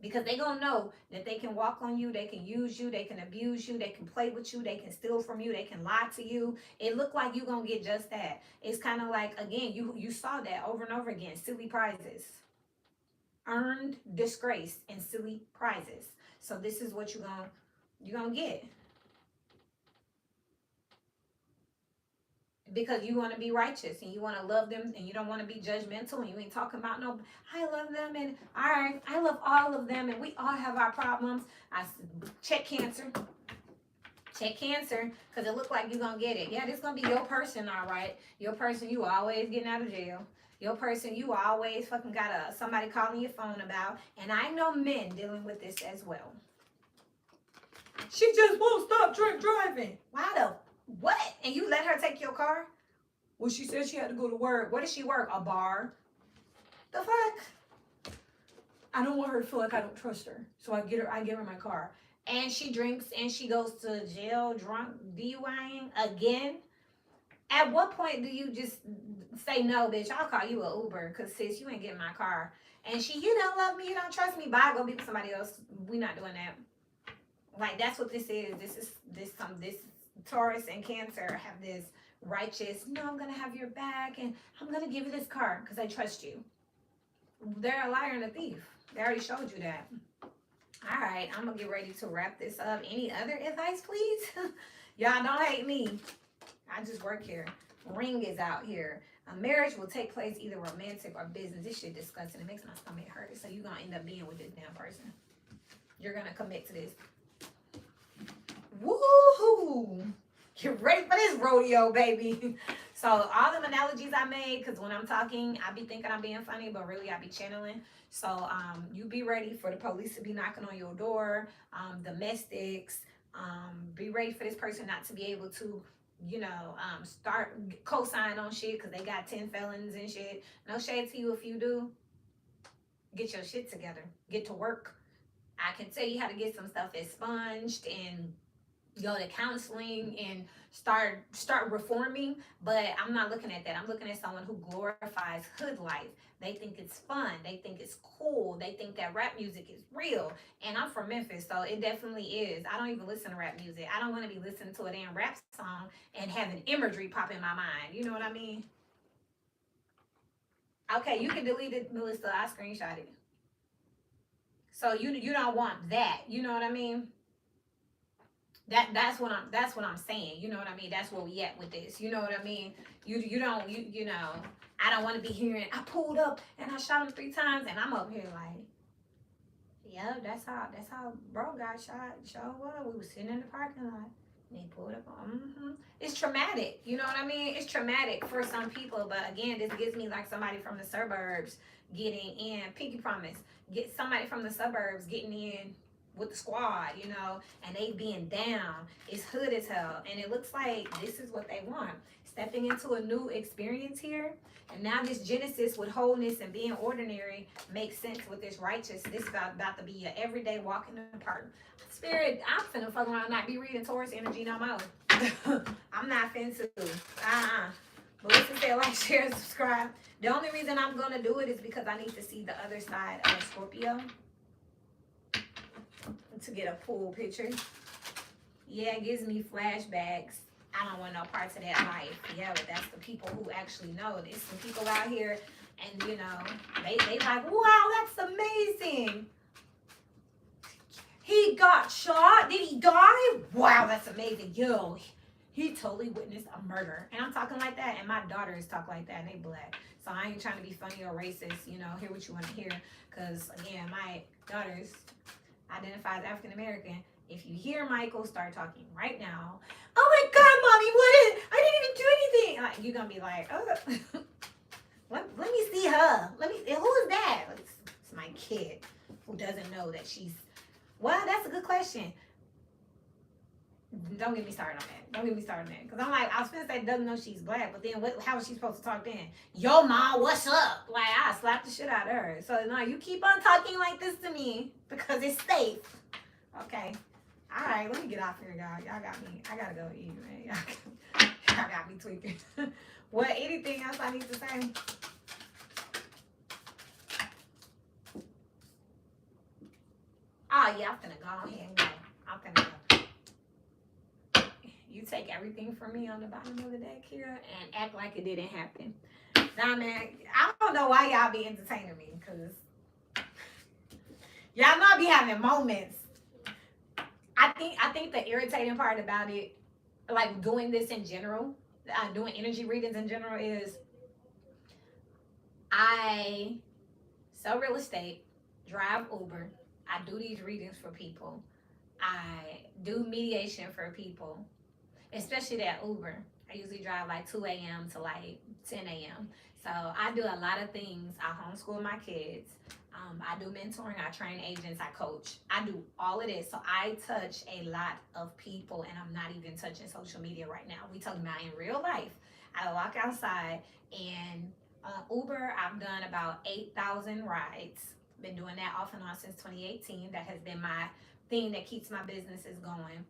Because they gonna know that they can walk on you, they can use you, they can abuse you, they can play with you, they can steal from you, they can lie to you. It look like you gonna get just that. It's kind of like, again, you saw that over and over again. Silly prizes. Earned disgrace and silly prizes. So this is what you're gonna get. Because you want to be righteous and you want to love them and you don't want to be judgmental and you ain't talking about no, I love them and all right, I love all of them and we all have our problems. I check Cancer. Check Cancer, because it look like you're going to get it. Yeah, this going to be your person, all right. Your person you always getting out of jail. Your person you always fucking got somebody calling your phone about. And I know men dealing with this as well. She just won't stop drink driving. Why the what? And you let her take your car? Well, she said she had to go to work. Where does she work? A bar? The fuck? I don't want her to feel like I don't trust her. So I give her my car. And she drinks and she goes to jail drunk, DUIing again. At what point do you just say, no, bitch, I'll call you an Uber because, sis, you ain't getting my car. And you don't love me, you don't trust me, bye, go be with somebody else. We're not doing that. Like, that's what this is. This Taurus and Cancer have this righteous, no, I'm going to have your back and I'm going to give you this car because I trust you. They're a liar and a thief. They already showed you that. All right, I'm going to get ready to wrap this up. Any other advice, please? Y'all don't hate me. I just work here. Ring is out here. A marriage will take place either romantic or business. This shit disgusting. It makes my stomach hurt. So you're going to end up being with this damn person. You're going to commit to this. Woohoo! Get ready for this rodeo, baby. So all them analogies I made, because when I'm talking, I be thinking I'm being funny, but really I be channeling. So you be ready for the police to be knocking on your door, domestics. Be ready for this person not to be able to, start co-sign on shit because they got 10 felons and shit. No shade to you if you do. Get your shit together. Get to work. I can tell you how to get some stuff expunged and go to counseling and start reforming, but I'm not looking at that. I'm looking at someone who glorifies hood life. They think it's fun. They think it's cool. They think that rap music is real. And I'm from Memphis, so it definitely is. I don't even listen to rap music. I don't want to be listening to a damn rap song and having imagery pop in my mind. You know what I mean? Okay, you can delete it, Melissa. I screenshot it. So you don't want that. You know what I mean? That's what I'm saying. You know what I mean? That's where we at with this. You know what I mean? You don't I don't want to be hearing I pulled up and I shot him 3 times and I'm up here like, yeah, that's how bro got shot. So what? We was sitting in the parking lot and he pulled up on. It's traumatic. You know what I mean? It's traumatic for some people, but again, this gives me like somebody from the suburbs getting in. Pinky promise. Get somebody from the suburbs getting in with the squad, and they being down. It's hood as hell. And it looks like this is what they want. Stepping into a new experience here. And now this Genesis with wholeness and being ordinary makes sense with this righteous. This is about to be an everyday walk in the park. Spirit, I'm finna fuck around and not be reading Taurus energy no more. I'm not finna. But listen, say, like, share, and subscribe. The only reason I'm gonna do it is because I need to see the other side of Scorpio. To get a full picture. Yeah, it gives me flashbacks. I don't want no parts of that life. Yeah, but that's the people who actually know. There's some people out here and they like, wow, that's amazing. He got shot. Did he die? Wow, that's amazing. Yo, he totally witnessed a murder. And I'm talking like that, and my daughters talk like that, and they black. So I ain't trying to be funny or racist, hear what you want to hear. Because again, my daughters identify as African American. If you hear Michael start talking right now, oh my God, mommy, I didn't even do anything. Like, you're gonna be like, oh, let me see her. Who is that? It's my kid who doesn't know that she's. Well, that's a good question. Don't get me started on that. Because I'm like, I was finna say doesn't know she's black, but then how is she supposed to talk then? Yo, ma, what's up? Like, I slapped the shit out of her. So, no, you keep on talking like this to me because it's safe. Okay. All right, let me get off here, y'all. Y'all got me. I gotta go eat, man. Y'all got me tweaking. What, anything else I need to say? Oh, yeah, I'm finna go ahead and go. I'm finna go. You take everything from me on the bottom of the deck here and act like it didn't happen. Nah, man, I don't know why y'all be entertaining me, because y'all not be having moments. I think the irritating part about it, like doing this in general, doing energy readings in general, is I sell real estate, drive Uber, I do these readings for people, I do mediation for people, especially that Uber. I usually drive like 2 a.m. to like 10 a.m. So I do a lot of things. I homeschool my kids. I do mentoring. I train agents. I coach. I do all of this. So I touch a lot of people, and I'm not even touching social media right now. We talking about in real life. I walk outside, and Uber, I've done about 8,000 rides. Been doing that off and on since 2018. That has been my thing that keeps my businesses going.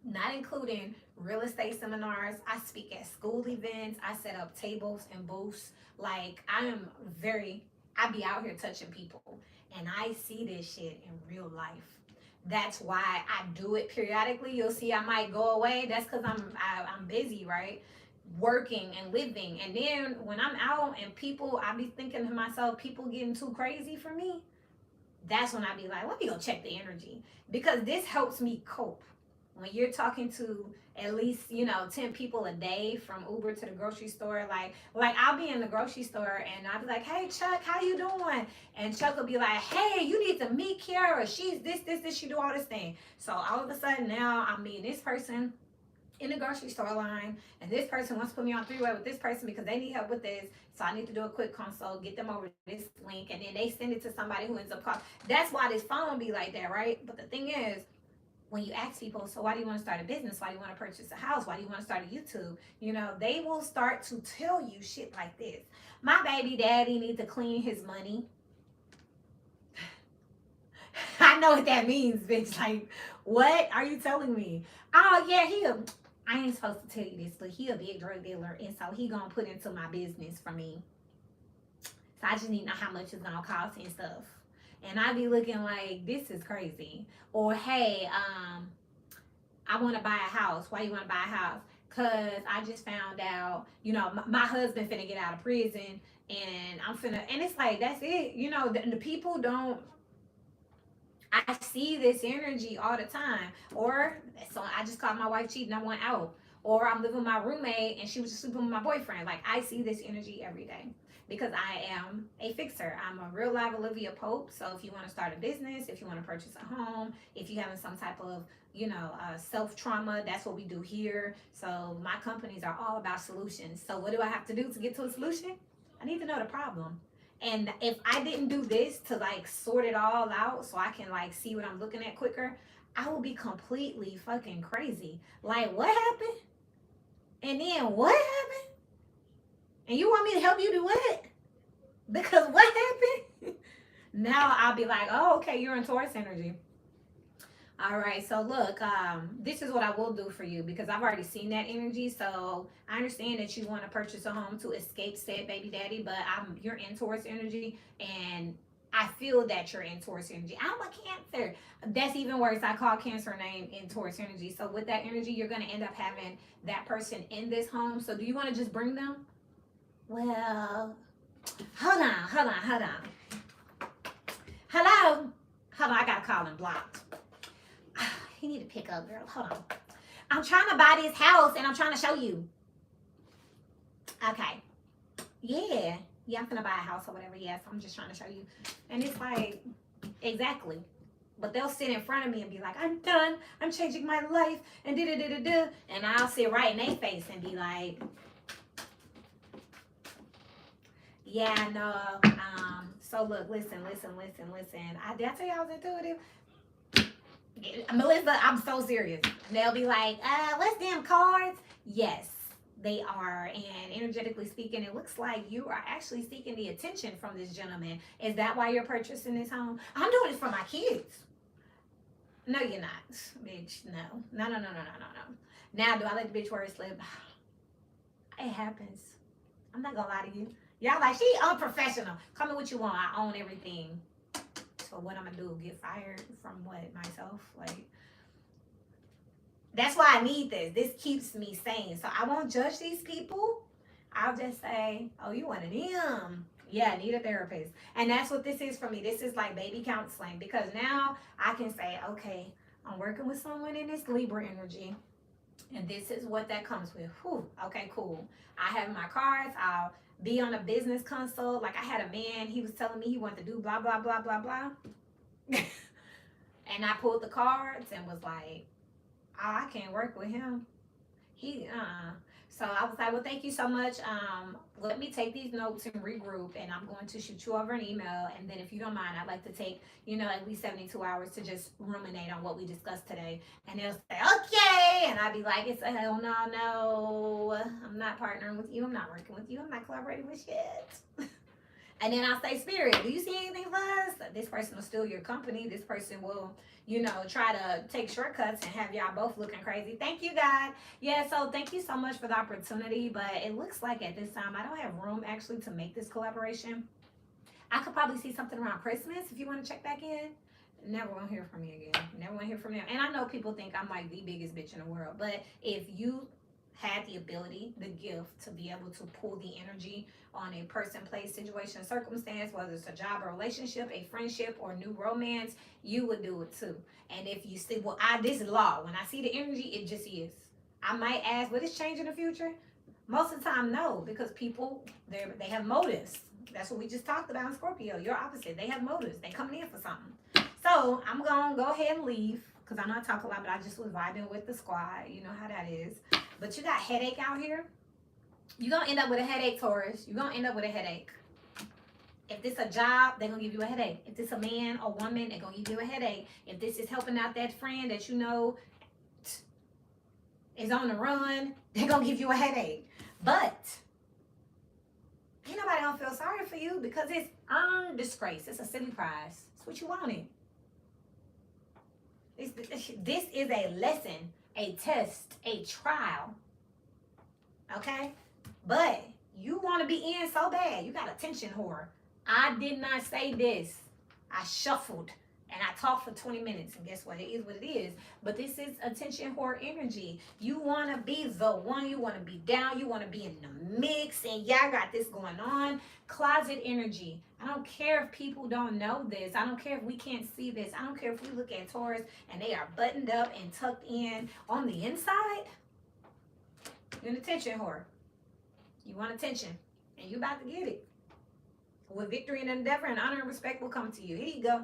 Not including real estate seminars. I speak at school events. I set up tables and booths. Like, I be out here touching people, and I see this shit in real life. That's why I do it periodically. You'll see I might go away. That's because I'm busy, right? working and living. And then when I'm out and people, I be thinking to myself, people getting too crazy for me. That's when I be like, let me go check the energy, because this helps me cope. When you're talking to at least 10 people a day from Uber to the grocery store, like I'll be in the grocery store and I'll be like, hey Chuck, how you doing? And Chuck will be like, hey, you need to meet Kiara, she's this, she do all this thing. So all of a sudden now I'm meeting this person in the grocery store line, and this person wants to put me on three-way with this person because they need help with this. So I need to do a quick consult, get them over this link, and then they send it to somebody who ends up calling. That's why this phone be like that, right? But the thing is, when you ask people, so why do you want to start a business? Why do you want to purchase a house? Why do you want to start a YouTube? They will start to tell you shit like this. My baby daddy needs to clean his money. I know what that means, bitch. Like, what are you telling me? Oh, yeah, I ain't supposed to tell you this, but he a big drug dealer, and so he gonna put into my business for me. So I just need to know how much it's gonna cost and stuff. And I be looking like, this is crazy. Or, hey, I want to buy a house. Why you want to buy a house? Because I just found out, my husband finna get out of prison, and and it's like, that's it. The people don't, I see this energy all the time. Or, so I just caught my wife cheating, I went out. Or I'm living with my roommate and she was just sleeping with my boyfriend. Like, I see this energy every day because I am a fixer. I'm a real live Olivia Pope. So if you want to start a business, if you want to purchase a home, if you're having some type of, self-trauma, that's what we do here. So my companies are all about solutions. So what do I have to do to get to a solution? I need to know the problem. And if I didn't do this to like sort it all out so I can like see what I'm looking at quicker, I will be completely fucking crazy. Like, what happened? And then what happened? And you want me to help you do what? Because what happened? Now I'll be like, oh, okay, you're in Taurus energy. All right, so look, this is what I will do for you because I've already seen that energy. So I understand that you want to purchase a home to escape said baby daddy, but you're in Taurus energy, and I feel that you're in Taurus energy. I'm a Cancer. That's even worse. I call Cancer name in Taurus energy. So with that energy, you're going to end up having that person in this home. So do you want to just bring them? Well, hold on. Hello? Hold on, I got to call him blocked. You need to pick up, girl. Hold on. I'm trying to buy this house and I'm trying to show you. Okay. Yeah, I'm gonna buy a house or whatever. Yes, I'm just trying to show you. And it's like, exactly. But they'll sit in front of me and be like, I'm done. I'm changing my life. And da-da-da-da-da. And I'll sit right in their face and be like, yeah, no. So look, listen. Did I tell you I was intuitive? Melissa, I'm so serious. They'll be like, what's them cards? Yes, they are. And energetically speaking, it looks like you are actually seeking the attention from this gentleman. Is that why you're purchasing this home? I'm doing it for my kids. No, you're not, bitch. No. Now, do I let the bitch word slip? It happens. I'm not gonna lie to you. Y'all like, she unprofessional. Call me what you want. I own everything. So what I'm gonna do? Get fired from what? Myself? Like, that's why I need this. This keeps me sane. So I won't judge these people. I'll just say, oh, you one of them. Yeah, I need a therapist. And that's what this is for me. This is like baby counseling, because now I can say, okay, I'm working with someone in this Libra energy, and this is what that comes with. Whew, okay, cool. I have my cards. I'll be on a business consult. Like, I had a man, he was telling me he wanted to do blah, blah, blah, blah, blah. And I pulled the cards and was like, oh, I can't work with him. So I was like, well, thank you so much. Let me take these notes and regroup, and I'm going to shoot you over an email. And then if you don't mind, I'd like to take, at least 72 hours to just ruminate on what we discussed today. And they'll say, okay. And I'd be like, it's a hell no. I'm not partnering with you. I'm not working with you. I'm not collaborating with shit. And then I'll say, Spirit, do you see anything for us? This person will steal your company. This person will, try to take shortcuts and have y'all both looking crazy. Thank you, God. Yeah, so thank you so much for the opportunity. But it looks like at this time, I don't have room actually to make this collaboration. I could probably see something around Christmas if you want to check back in. Never gonna hear from me again. Never want to hear from them. And I know people think I'm like the biggest bitch in the world. But if you had the ability, the gift to be able to pull the energy on a person, place, situation, circumstance, whether it's a job, a relationship, a friendship, or new romance, you would do it too. And if you see, well, this is law. When I see the energy, it just is. I might ask, will this change in the future? Most of the time, no, because people, they have motives. That's what we just talked about in Scorpio. You're opposite. They have motives. They coming in for something. So I'm going to go ahead and leave because I know I talk a lot, but I just was vibing with the squad. You know how that is. But you got headache out here. You're going to end up with a headache, Taurus. You're going to end up with a headache. If this a job, they're going to give you a headache. If this a man or woman, they're going to give you a headache. If this is helping out that friend that you know is on the run, they're going to give you a headache. But ain't nobody going to feel sorry for you because it's earned disgrace. It's a silly prize. It's what you wanted. This is a lesson, a test, a trial. Okay? But you want to be in so bad. You got attention whore. I did not say this. I shuffled and I talked for 20 minutes. And guess what? It is what it is. But this is attention whore energy. You want to be the one. You want to be down. You want to be in the mix. And y'all got this going on. Closet energy. I don't care if people don't know this. I don't care if we can't see this. I don't care if we look at Taurus and they are buttoned up and tucked in on the inside. You're an attention whore. You want attention. And you about to get it. With victory and endeavor and honor and respect will come to you. Here you go.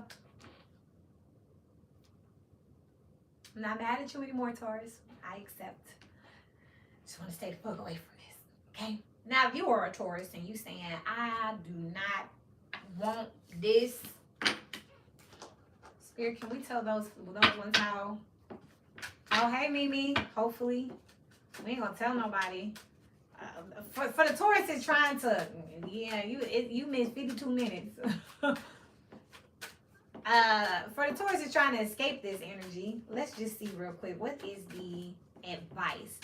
I'm not mad at you anymore, Taurus. I accept. Just want to stay the fuck away from this. Okay? Now, if you are a Taurus and you saying, I do not want this. Spirit, can we tell those ones how? Oh, hey, Mimi. Hopefully. We ain't going to tell nobody. For the Taurus is trying to, yeah, you missed 52 minutes. For the Taurus is trying to escape this energy. Let's just see real quick. What is the advice?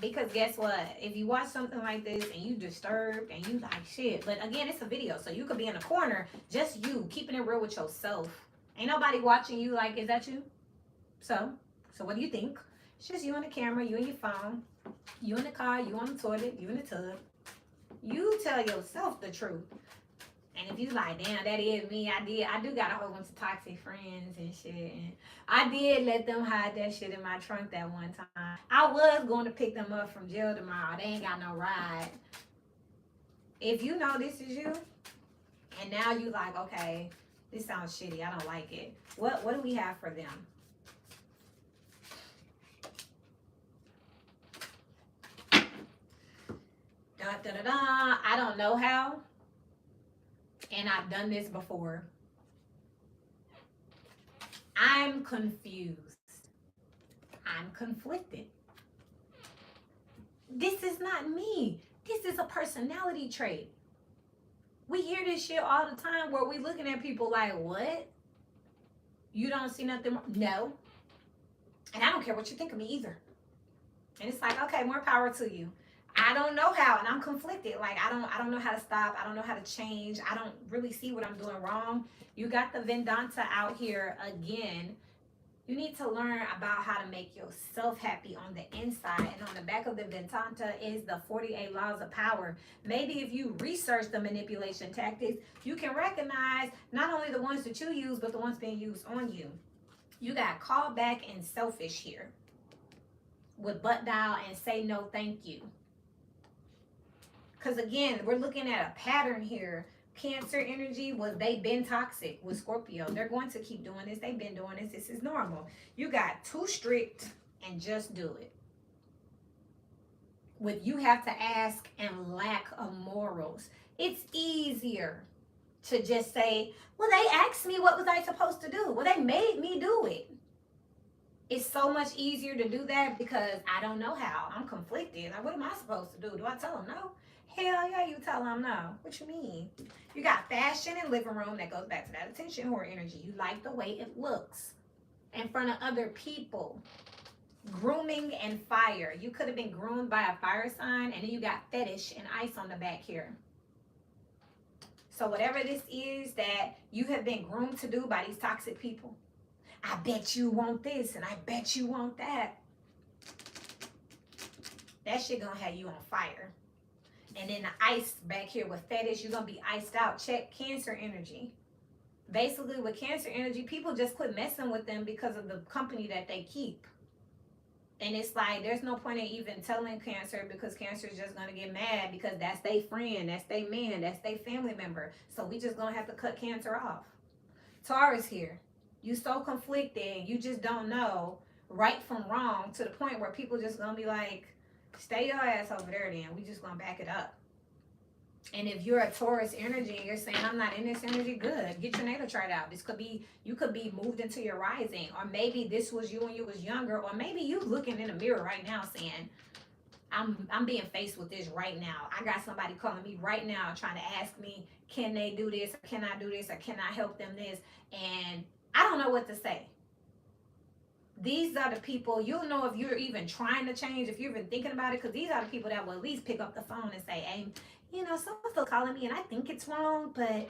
Because guess what? If you watch something like this and you disturbed and you like shit, but again, it's a video, so you could be in a corner, just you, keeping it real with yourself. Ain't nobody watching you like, is that you? So what do you think? It's just you on the camera, you and your phone. You in the car, you on the toilet, you in the tub. You tell yourself the truth. And if you like, damn, that is me, I do got a whole bunch of toxic friends and shit. And I did let them hide that shit in my trunk that one time. I was going to pick them up from jail tomorrow. They ain't got no ride. If you know this is you, and now you like, okay, this sounds shitty, I don't like it. What do we have for them? I don't know how, and I've done this before. I'm confused. I'm conflicted. This is not me. This is a personality trait. We hear this shit all the time where we looking at people like, what? You don't see nothing? No. And I don't care what you think of me either. And it's like, okay, more power to you. I don't know how, and I'm conflicted. Like, I don't know how to stop. I don't know how to change. I don't really see what I'm doing wrong. You got the Vedanta out here again. You need to learn about how to make yourself happy on the inside. And on the back of the Vedanta is the 48 laws of power. Maybe if you research the manipulation tactics, you can recognize not only the ones that you use, but the ones being used on you. You got callback and selfish here with butt dial and say no thank you. Because again, we're looking at a pattern here. Cancer energy was they been toxic with Scorpio. They're going to keep doing this. They've been doing this. This is normal. You got too strict and just do it. With you have to ask and lack of morals. It's easier to just say, well, they asked me what was I supposed to do. Well, they made me do it. It's so much easier to do that because I don't know how. I'm conflicted. Like, what am I supposed to do? Do I tell them no? Hell yeah, you tell them no. What you mean? You got fashion and living room. That goes back to that attention whore energy. You like the way it looks in front of other people. Grooming and fire. You could have been groomed by a fire sign, and then you got fetish and ice on the back here. So whatever this is that you have been groomed to do by these toxic people, I bet you want this, and I bet you want that. That shit gonna have you on fire. And then the ice back here with fetish, you're gonna be iced out. Check Cancer energy. Basically, with Cancer energy, people just quit messing with them because of the company that they keep. And it's like there's no point in even telling Cancer, because Cancer is just gonna get mad because that's their friend, that's their man, that's their family member. So we just gonna have to cut Cancer off. Taurus here. You so conflicted, you just don't know right from wrong, to the point where people just gonna be like, stay your ass over there then. We just gonna back it up. And if you're a Taurus energy and you're saying, I'm not in this energy, good. Get your natal chart out. This could be, you could be moved into your rising. Or maybe this was you when you was younger. Or maybe you looking in the mirror right now saying, I'm being faced with this right now. I got somebody calling me right now trying to ask me, can they do this? Or can I do this? Or can I help them this? And I don't know what to say. These are the people, you'll know if you're even trying to change, if you're even thinking about it, because these are the people that will at least pick up the phone and say, hey, you know, someone's still calling me and I think it's wrong, but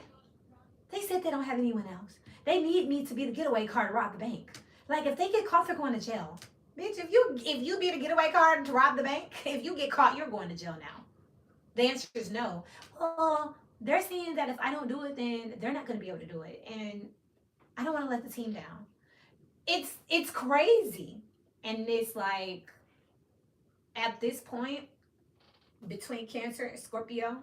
they said they don't have anyone else. They need me to be the getaway car to rob the bank. Like, if they get caught, they're going to jail. Bitch, if you be the getaway car to rob the bank, if you get caught, you're going to jail now. The answer is no. Well, they're saying that if I don't do it, then they're not going to be able to do it. And I don't want to let the team down. It's crazy. And it's like, at this point, between Cancer, Scorpio,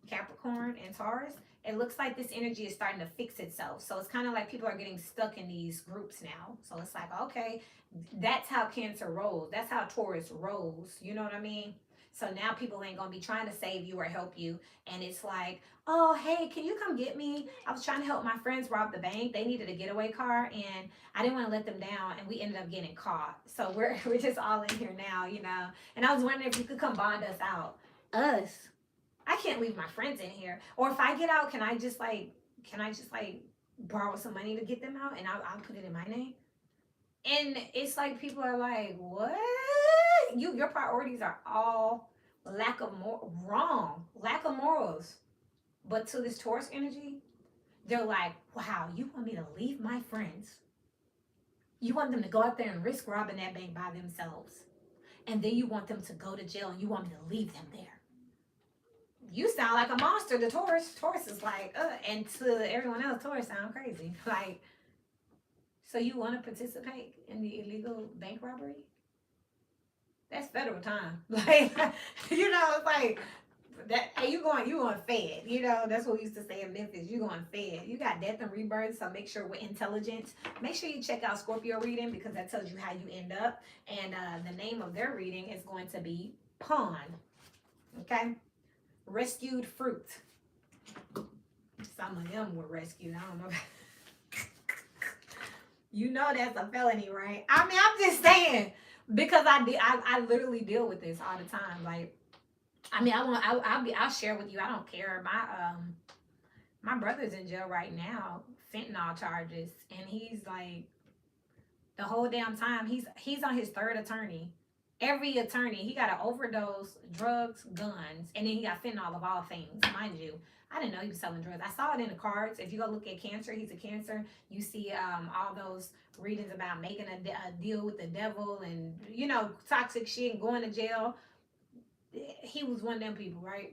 Capricorn, and Taurus, it looks like this energy is starting to fix itself. So it's kind of like people are getting stuck in these groups now. So it's like, okay, that's how Cancer rolls. That's how Taurus rolls. You know what I mean? So now people ain't going to be trying to save you or help you. And it's like, oh, hey, can you come get me? I was trying to help my friends rob the bank. They needed a getaway car, and I didn't want to let them down, and we ended up getting caught. So we're just all in here now, you know. And I was wondering if you could come bond us out. Us. I can't leave my friends in here. Or if I get out, can I just like borrow some money to get them out, and I'll put it in my name? And it's like people are like, what? Your priorities are all lack of morals. But to this Taurus energy, they're like, wow, you want me to leave my friends? You want them to go out there and risk robbing that bank by themselves. And then you want them to go to jail, and you want me to leave them there. You sound like a monster to Taurus. Taurus is like, and to everyone else, Taurus sound crazy. Like, so you want to participate in the illegal bank robbery? That's federal time. Like, you know, it's like that. Hey, you going fed? You know, that's what we used to say in Memphis. You going fed? You got death and rebirth. So make sure with intelligence. Make sure you check out Scorpio reading, because that tells you how you end up. And the name of their reading is going to be Pawn. Okay, rescued fruit. Some of them were rescued. I don't know. You know that's a felony, right? I mean, I'm just saying, because I literally deal with this all the time. Like, I mean, I'll share with you. I don't care. My brother's in jail right now, fentanyl charges, and he's like, the whole damn time he's on his third attorney. Every attorney, he got an overdose, drugs, guns, and then he got fentanyl of all things, mind you. I didn't know he was selling drugs. I saw it in the cards. If you go look at Cancer, he's a Cancer. You see all those readings about making a deal with the devil and, you know, toxic shit and going to jail. He was one of them people, right?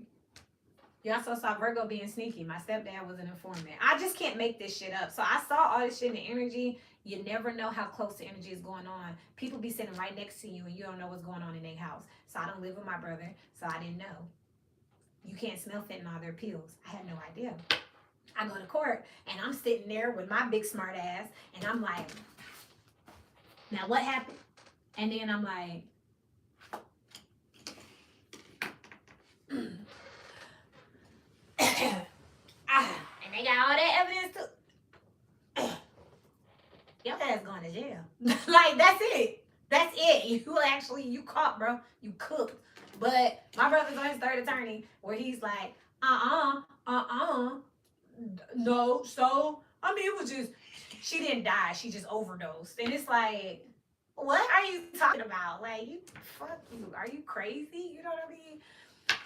You also saw Virgo being sneaky. My stepdad was an informant. I just can't make this shit up. So I saw all this shit in the energy. You never know how close the energy is going on. People be sitting right next to you and you don't know what's going on in their house. So I don't live with my brother, so I didn't know. You can't smell fentanyl, their pills. I had no idea. I go to court and I'm sitting there with my big smart ass and I'm like, now what happened? And then I'm like, and they got all that evidence too. Your ass going to jail. Like, that's it. That's it. You caught, bro. You cooked. But my brother's on his third attorney where he's like, no. So, I mean, it was just, she didn't die. She just overdosed. And it's like, what are you talking about? Like, fuck you. Are you crazy? You know what I mean?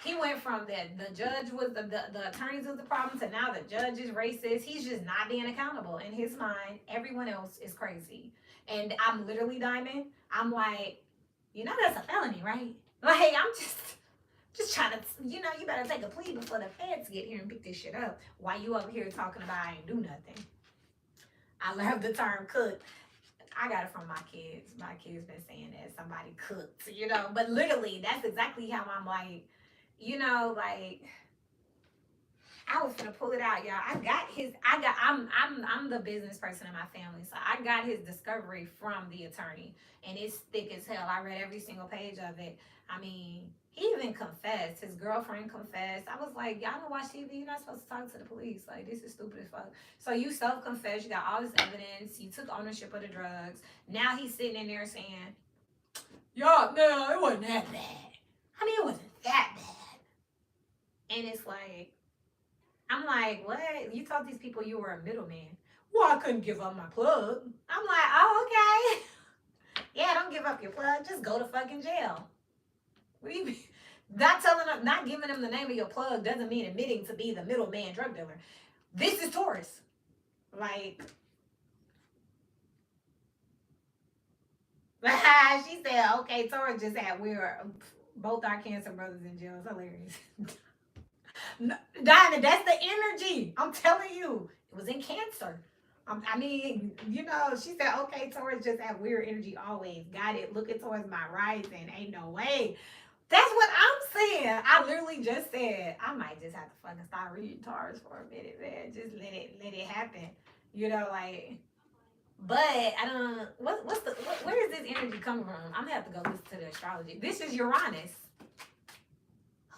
He went from the judge was the attorneys was the problem to now the judge is racist. He's just not being accountable. In his mind, everyone else is crazy. And I'm literally, Diamond, I'm like, you know that's a felony, right? Like, I'm just trying to, you know, you better take a plea before the feds get here and pick this shit up. While you over here talking about I ain't do nothing. I love the term cook. I got it from my kids. My kids been saying that somebody cooked, you know. But literally, that's exactly how I'm like, you know, like I was gonna pull it out, y'all. I'm the business person in my family, so I got his discovery from the attorney, and it's thick as hell. I read every single page of it. I mean, he even confessed. His girlfriend confessed. I was like, y'all don't watch TV. You're not supposed to talk to the police. Like, this is stupid as fuck. So you self-confessed. You got all this evidence. You took ownership of the drugs. Now he's sitting in there saying, "Yo, no, it wasn't that bad. I mean, it wasn't that bad." And it's like, I'm like, what? You told these people you were a middleman. Well, I couldn't give up my plug. I'm like, oh, okay. Yeah, don't give up your plug. Just go to fucking jail. What do you mean? Not telling them, not giving them the name of your plug doesn't mean admitting to be the middleman drug dealer. This is Taurus. Like, she said, okay, Taurus just had, we were both our Cancer brothers in jail. It's hilarious. Diana, that's the energy. I'm telling you. It was in Cancer. I mean, you know, she said, okay, Taurus just have weird energy always. Got it. Looking towards my rising. Ain't no way. That's what I'm saying. I literally just said, I might just have to fucking start reading Taurus for a minute, man. Just let it happen. You know, like, but I don't, where is this energy coming from? I'm gonna have to go listen to the astrology. This is Uranus.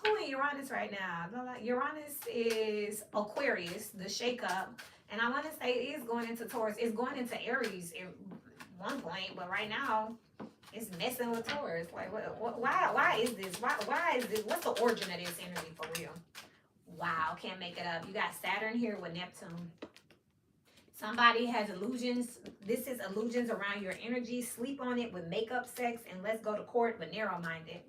Who in Uranus right now? Uranus is Aquarius, the shakeup. And I want to say it is going into Taurus. It's going into Aries at one point, but right now it's messing with Taurus. Like, why is this? Why is this? What's the origin of this energy for real? Wow, can't make it up. You got Saturn here with Neptune. Somebody has illusions. This is illusions around your energy. Sleep on it with makeup sex and let's go to court with narrow-minded.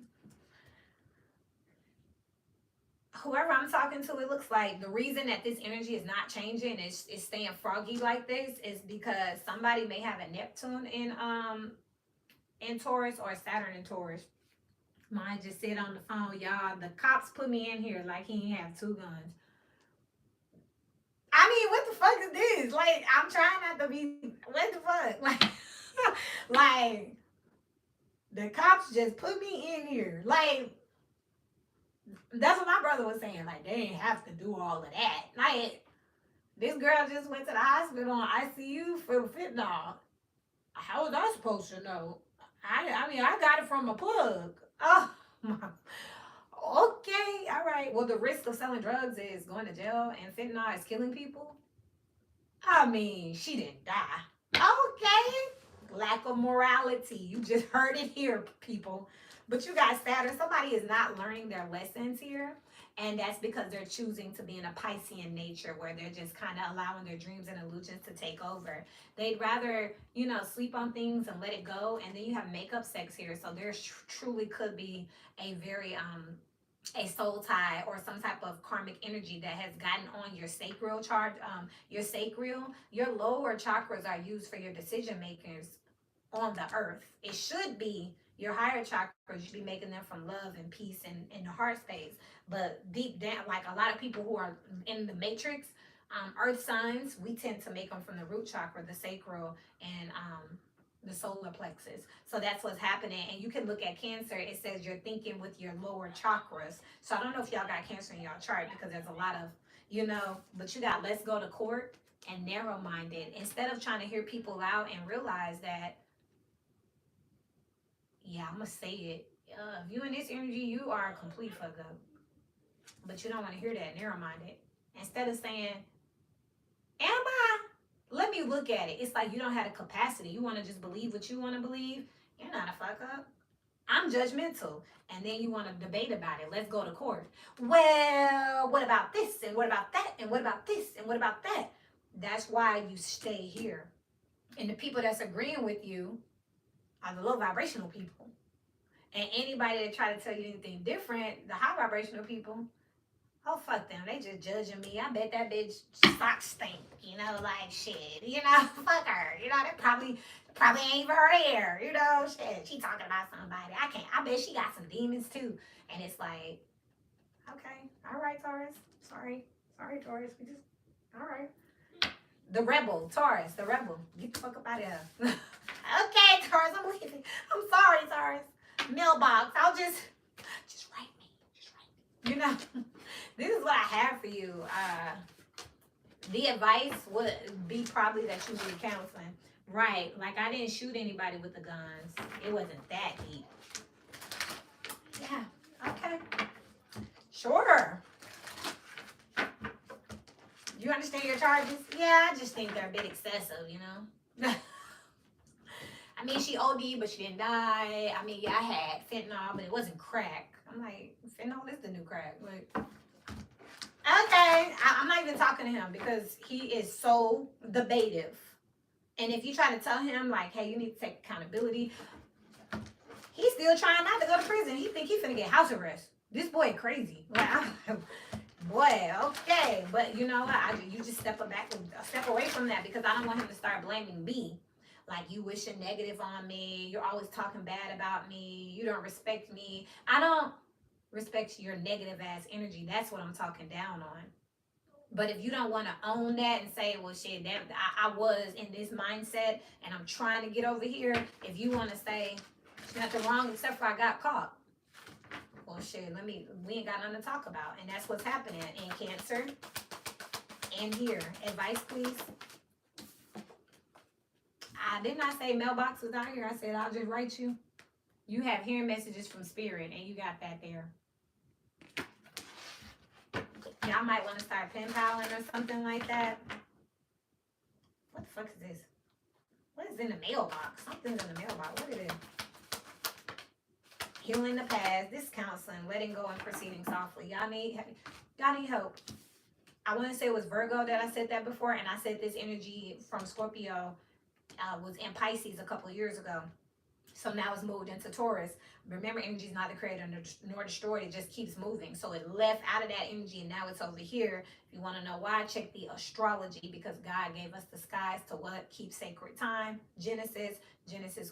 Whoever I'm talking to, it looks like the reason that this energy is not changing, is staying froggy like this, is because somebody may have a Neptune in Taurus or Saturn in Taurus. Mine just said on the phone, y'all, the cops put me in here like he ain't have two guns. I mean, what the fuck is this? Like, I'm trying not to be, what the fuck? Like, like, the cops just put me in here. Like, that's what my brother was saying. Like, they ain't have to do all of that. Like, this girl just went to the hospital on ICU for fentanyl. How was I supposed to know? I mean, I got it from a plug. Oh, my. Okay, all right. Well, the risk of selling drugs is going to jail, and fentanyl is killing people. I mean, she didn't die. Okay. Lack of morality. You just heard it here, people. But you got Saturn. Somebody is not learning their lessons here. And that's because they're choosing to be in a Piscean nature where they're just kind of allowing their dreams and illusions to take over. They'd rather, you know, sleep on things and let it go. And then you have makeup sex here. So there truly could be a very, a soul tie or some type of karmic energy that has gotten on your sacral chart, your lower chakras are used for your decision makers on the earth. It should be your higher chakras. You should be making them from love and peace and in the heart space. But deep down, like a lot of people who are in the matrix, earth signs, we tend to make them from the root chakra, the sacral, and the solar plexus. So that's what's happening. And you can look at Cancer. It says you're thinking with your lower chakras. So I don't know if y'all got Cancer in y'all chart because there's a lot of, you know, but you got let's go to court and narrow-minded. Instead of trying to hear people out and realize that, yeah, I'm going to say it. If you in this energy, you are a complete fuck up. But you don't want to hear that, narrow-minded. Instead of saying, am I? Let me look at it. It's like you don't have the capacity. You want to just believe what you want to believe. You're not a fuck up. I'm judgmental. And then you want to debate about it. Let's go to court. Well, what about this? And what about that? And what about this? And what about that? That's why you stay here. And the people that's agreeing with you are the low vibrational people. And anybody that try to tell you anything different, the high vibrational people, oh, fuck them. They just judging me. I bet that bitch socks stink. You know, like, shit. You know, fuck her. You know, they probably Probably ain't even her hair, you know. Shit, she talking about somebody. I bet she got some demons too. And it's like, okay, all right, Taurus. Sorry, Taurus. We just, all right. The rebel, Taurus, the rebel. Get the fuck up out of here. Okay, Taurus, I'm leaving. I'm sorry, Taurus. Mailbox. I'll just write me. Just write me. You know, this is what I have for you. The advice would be probably that you need counseling. Right. Like I didn't shoot anybody with the guns. It wasn't that deep. Yeah. Okay. Sure. You understand your charges? Yeah, I just think they're a bit excessive, you know? I mean, she OD'd, but she didn't die. I mean, yeah, I had fentanyl, but it wasn't crack. I'm like, fentanyl is the new crack. Like, okay, I'm not even talking to him because he is so debative. And if you try to tell him, like, hey, you need to take accountability, he's still trying not to go to prison. He think he's finna get house arrest. This boy crazy. Like, boy, okay. But you know what? You just step away from that because I don't want him to start blaming me. Like, you wishing negative on me. You're always talking bad about me. You don't respect me. I don't respect your negative ass energy. That's what I'm talking down on. But if you don't want to own that and say, well, shit, that I was in this mindset and I'm trying to get over here. If you want to say, there's nothing wrong except for I got caught. Well, shit, we ain't got nothing to talk about. And that's what's happening in Cancer and here. Advice, please. I did not say mailbox was out here. I said, I'll just write you. You have hearing messages from spirit and you got that there. Y'all might want to start pen paling or something like that. What the fuck is this? What is in the mailbox? Something's in the mailbox. What is it? Healing the past. This counseling. Letting go and proceeding softly. Y'all need help. I want to say it was Virgo that I said that before. And I said this energy from Scorpio was in Pisces a couple of years ago. So now it's moved into Taurus. Remember, energy is neither created nor destroyed. It just keeps moving. So it left out of that energy and now it's over here. If you want to know why, check the astrology because God gave us the skies to what? Keep sacred time. Genesis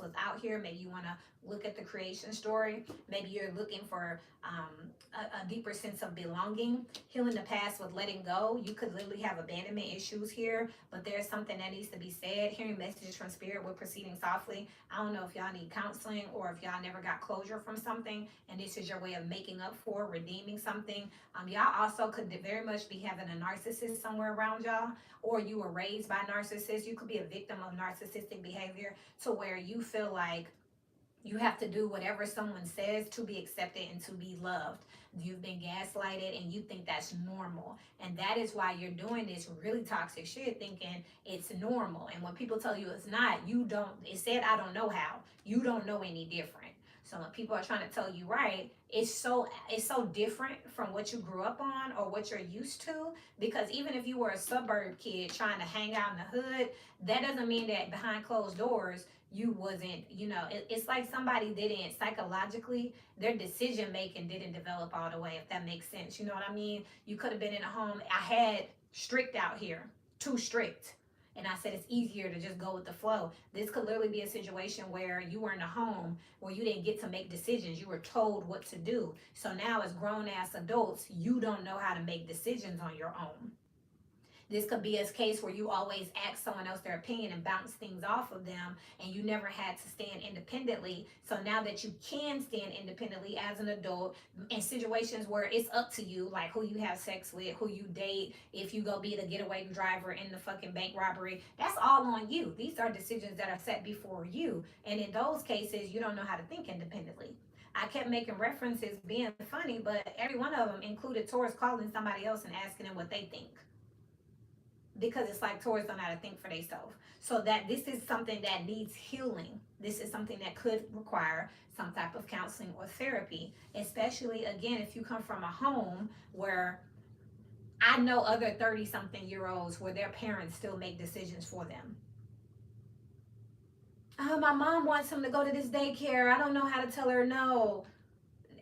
was out here. Maybe you want to look at the creation story. Maybe you're looking for a deeper sense of belonging. Healing the past with letting go. You could literally have abandonment issues here, but there's something that needs to be said. Hearing messages from spirit with proceeding softly. I don't know if y'all need counseling or if y'all never got closure from something and this is your way of making up for, redeeming something. Y'all also could very much be having a narcissist somewhere around y'all, or you were raised by narcissists. You could be a victim of narcissistic behavior to where you feel like you have to do whatever someone says to be accepted and to be loved. You've been gaslighted and you think that's normal. And that is why you're doing this really toxic shit thinking it's normal. And when people tell you it's not, it said I don't know how. You don't know any different. So when people are trying to tell you right, it's so different from what you grew up on or what you're used to. Because even if you were a suburb kid trying to hang out in the hood, that doesn't mean that behind closed doors you wasn't, it's like somebody didn't psychologically, their decision making didn't develop all the way, if that makes sense. You know what I mean? You could have been in a home. I had strict out here, too strict. And I said it's easier to just go with the flow. This could literally be a situation where you were in a home where you didn't get to make decisions. You were told what to do. So now as grown ass adults, you don't know how to make decisions on your own. This could be a case where you always ask someone else their opinion and bounce things off of them, and you never had to stand independently. So now that you can stand independently as an adult in situations where it's up to you, like who you have sex with, who you date, if you go be the getaway driver in the fucking bank robbery, that's all on you. These are decisions that are set before you. And in those cases, you don't know how to think independently. I kept making references being funny, but every one of them included Taurus calling somebody else and asking them what they think. Because it's like Taurus don't know how to think for themselves. So that this is something that needs healing. This is something that could require some type of counseling or therapy. Especially, again, if you come from a home where I know other 30-something-year-olds where their parents still make decisions for them. Oh, my mom wants him to go to this daycare. I don't know how to tell her no.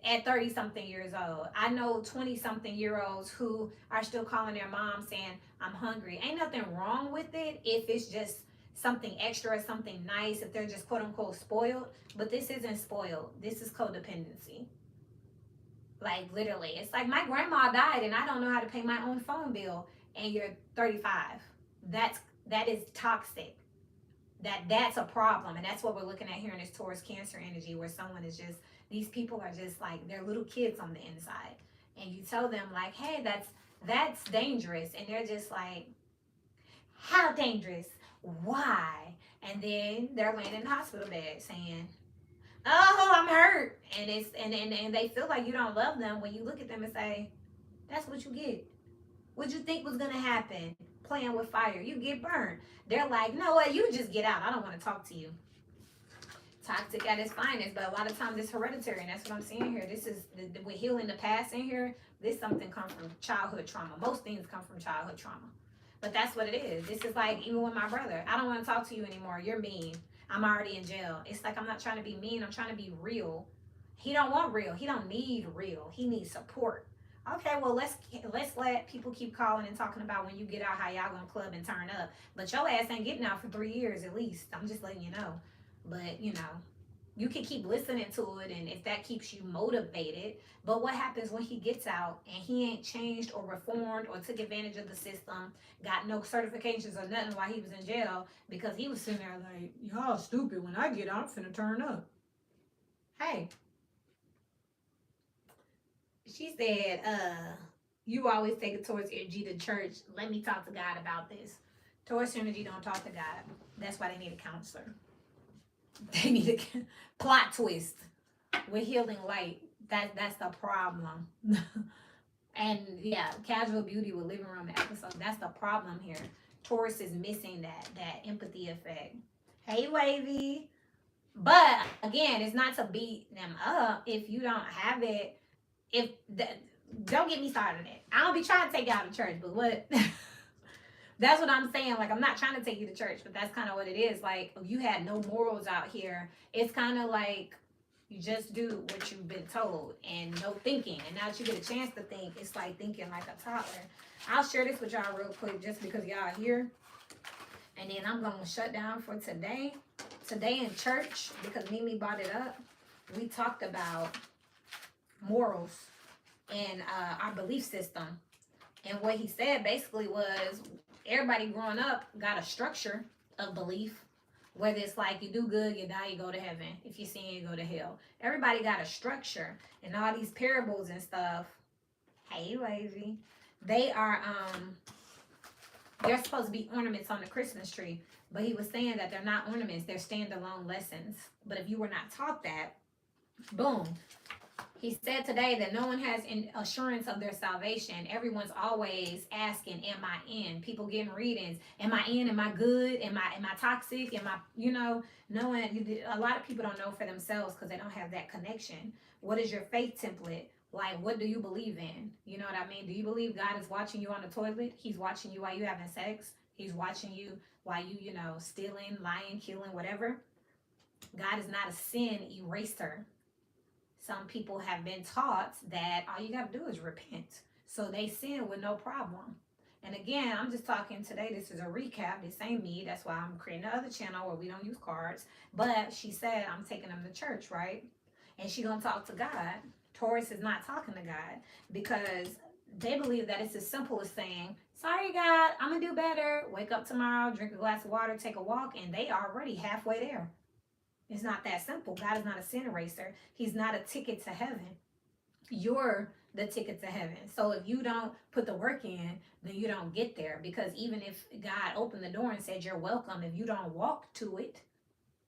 At 30-something years old. I know 20-something-year-olds who are still calling their mom saying, I'm hungry. Ain't nothing wrong with it if it's just something extra or something nice, if they're just quote unquote spoiled. But this isn't spoiled. This is codependency. Like literally. It's like my grandma died and I don't know how to pay my own phone bill and you're 35. That is toxic. That's a problem. And that's what we're looking at here in this Taurus Cancer energy, where someone is just, these people are just like, they're little kids on the inside. And you tell them like, hey, that's dangerous. And they're just like, how dangerous? Why? And then they're laying in the hospital bed saying, oh, I'm hurt. And they feel like you don't love them when you look at them and say, that's what you get. What you think was gonna happen? Playing with fire, you get burned. They're like, no, what? You just get out. I don't want to talk to you. Toxic at its finest, but a lot of times it's hereditary, and that's what I'm seeing here. This is with healing the past in here. This something comes from childhood trauma. Most things come from childhood trauma, but that's what it is. This is like even with my brother. I don't want to talk to you anymore. You're mean. I'm already in jail. It's like I'm not trying to be mean. I'm trying to be real. He don't want real. He don't need real. He needs support. Okay, well let's let people keep calling and talking about when you get out how y'all gonna club and turn up. But your ass ain't getting out for 3 years at least. I'm just letting you know. But you know, you can keep listening to it, and if that keeps you motivated. But what happens when he gets out and he ain't changed or reformed or took advantage of the system, got no certifications or nothing while he was in jail, because he was sitting there like, y'all stupid, when I get out, I'm finna turn up. Hey. She said, you always take it towards energy to church. Let me talk to God about this. Taurus energy don't talk to God. That's why they need a counselor. They need a plot twist with healing light. That's the problem. And yeah, casual beauty with living room episode. That's the problem here. Taurus is missing that empathy effect. Hey, Wavy. But again, it's not to beat them up if you don't have it. Don't get me started on it. I don't be trying to take you out of church, but what that's what I'm saying. Like, I'm not trying to take you to church, but that's kind of what it is. Like, if you had no morals out here, it's kind of like you just do what you've been told and no thinking. And now that you get a chance to think, it's like thinking like a toddler. I'll share this with y'all real quick just because y'all are here. And then I'm going to shut down for today. Today in church, because Mimi brought it up, we talked about morals and our belief system. And what he said basically was everybody growing up got a structure of belief, whether it's like you do good, you die, you go to heaven. If you sin, you go to hell. Everybody got a structure, and all these parables and stuff. Hey, lazy. They are they're supposed to be ornaments on the Christmas tree, but he was saying that they're not ornaments, they're standalone lessons. But if you were not taught that, boom. He said today that no one has an assurance of their salvation. Everyone's always asking, am I in? People getting readings. Am I in? Am I good? Am I toxic? Am I, knowing, a lot of people don't know for themselves because they don't have that connection. What is your faith template? Like, what do you believe in? You know what I mean? Do you believe God is watching you on the toilet? He's watching you while you having sex. He's watching you while you, stealing, lying, killing, whatever. God is not a sin eraser. Some people have been taught that all you got to do is repent. So they sin with no problem. And again, I'm just talking today. This is a recap. This ain't me. That's why I'm creating another channel where we don't use cards. But she said, I'm taking them to church, right? And she going to talk to God. Taurus is not talking to God because they believe that it's as simple as saying, sorry, God, I'm going to do better. Wake up tomorrow, drink a glass of water, take a walk. And they are already halfway there. It's not that simple. God is not a sin eraser. He's not a ticket to heaven. You're the ticket to heaven. So if you don't put the work in, then you don't get there. Because even if God opened the door and said you're welcome, if you don't walk to it,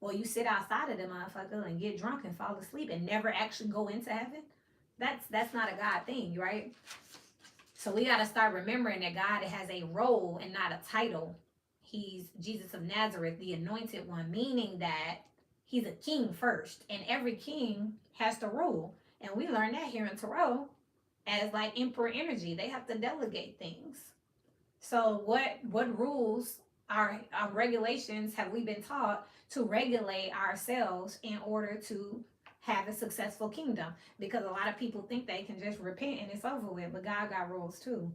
or you sit outside of the motherfucker and get drunk and fall asleep and never actually go into heaven, that's not a God thing, right? So we got to start remembering that God has a role and not a title. He's Jesus of Nazareth, the anointed one, meaning that he's a king first, and every king has to rule. And we learned that here in Tarot as like emperor energy. They have to delegate things. So what rules our regulations have we been taught to regulate ourselves in order to have a successful kingdom? Because a lot of people think they can just repent and it's over with, but God got rules too.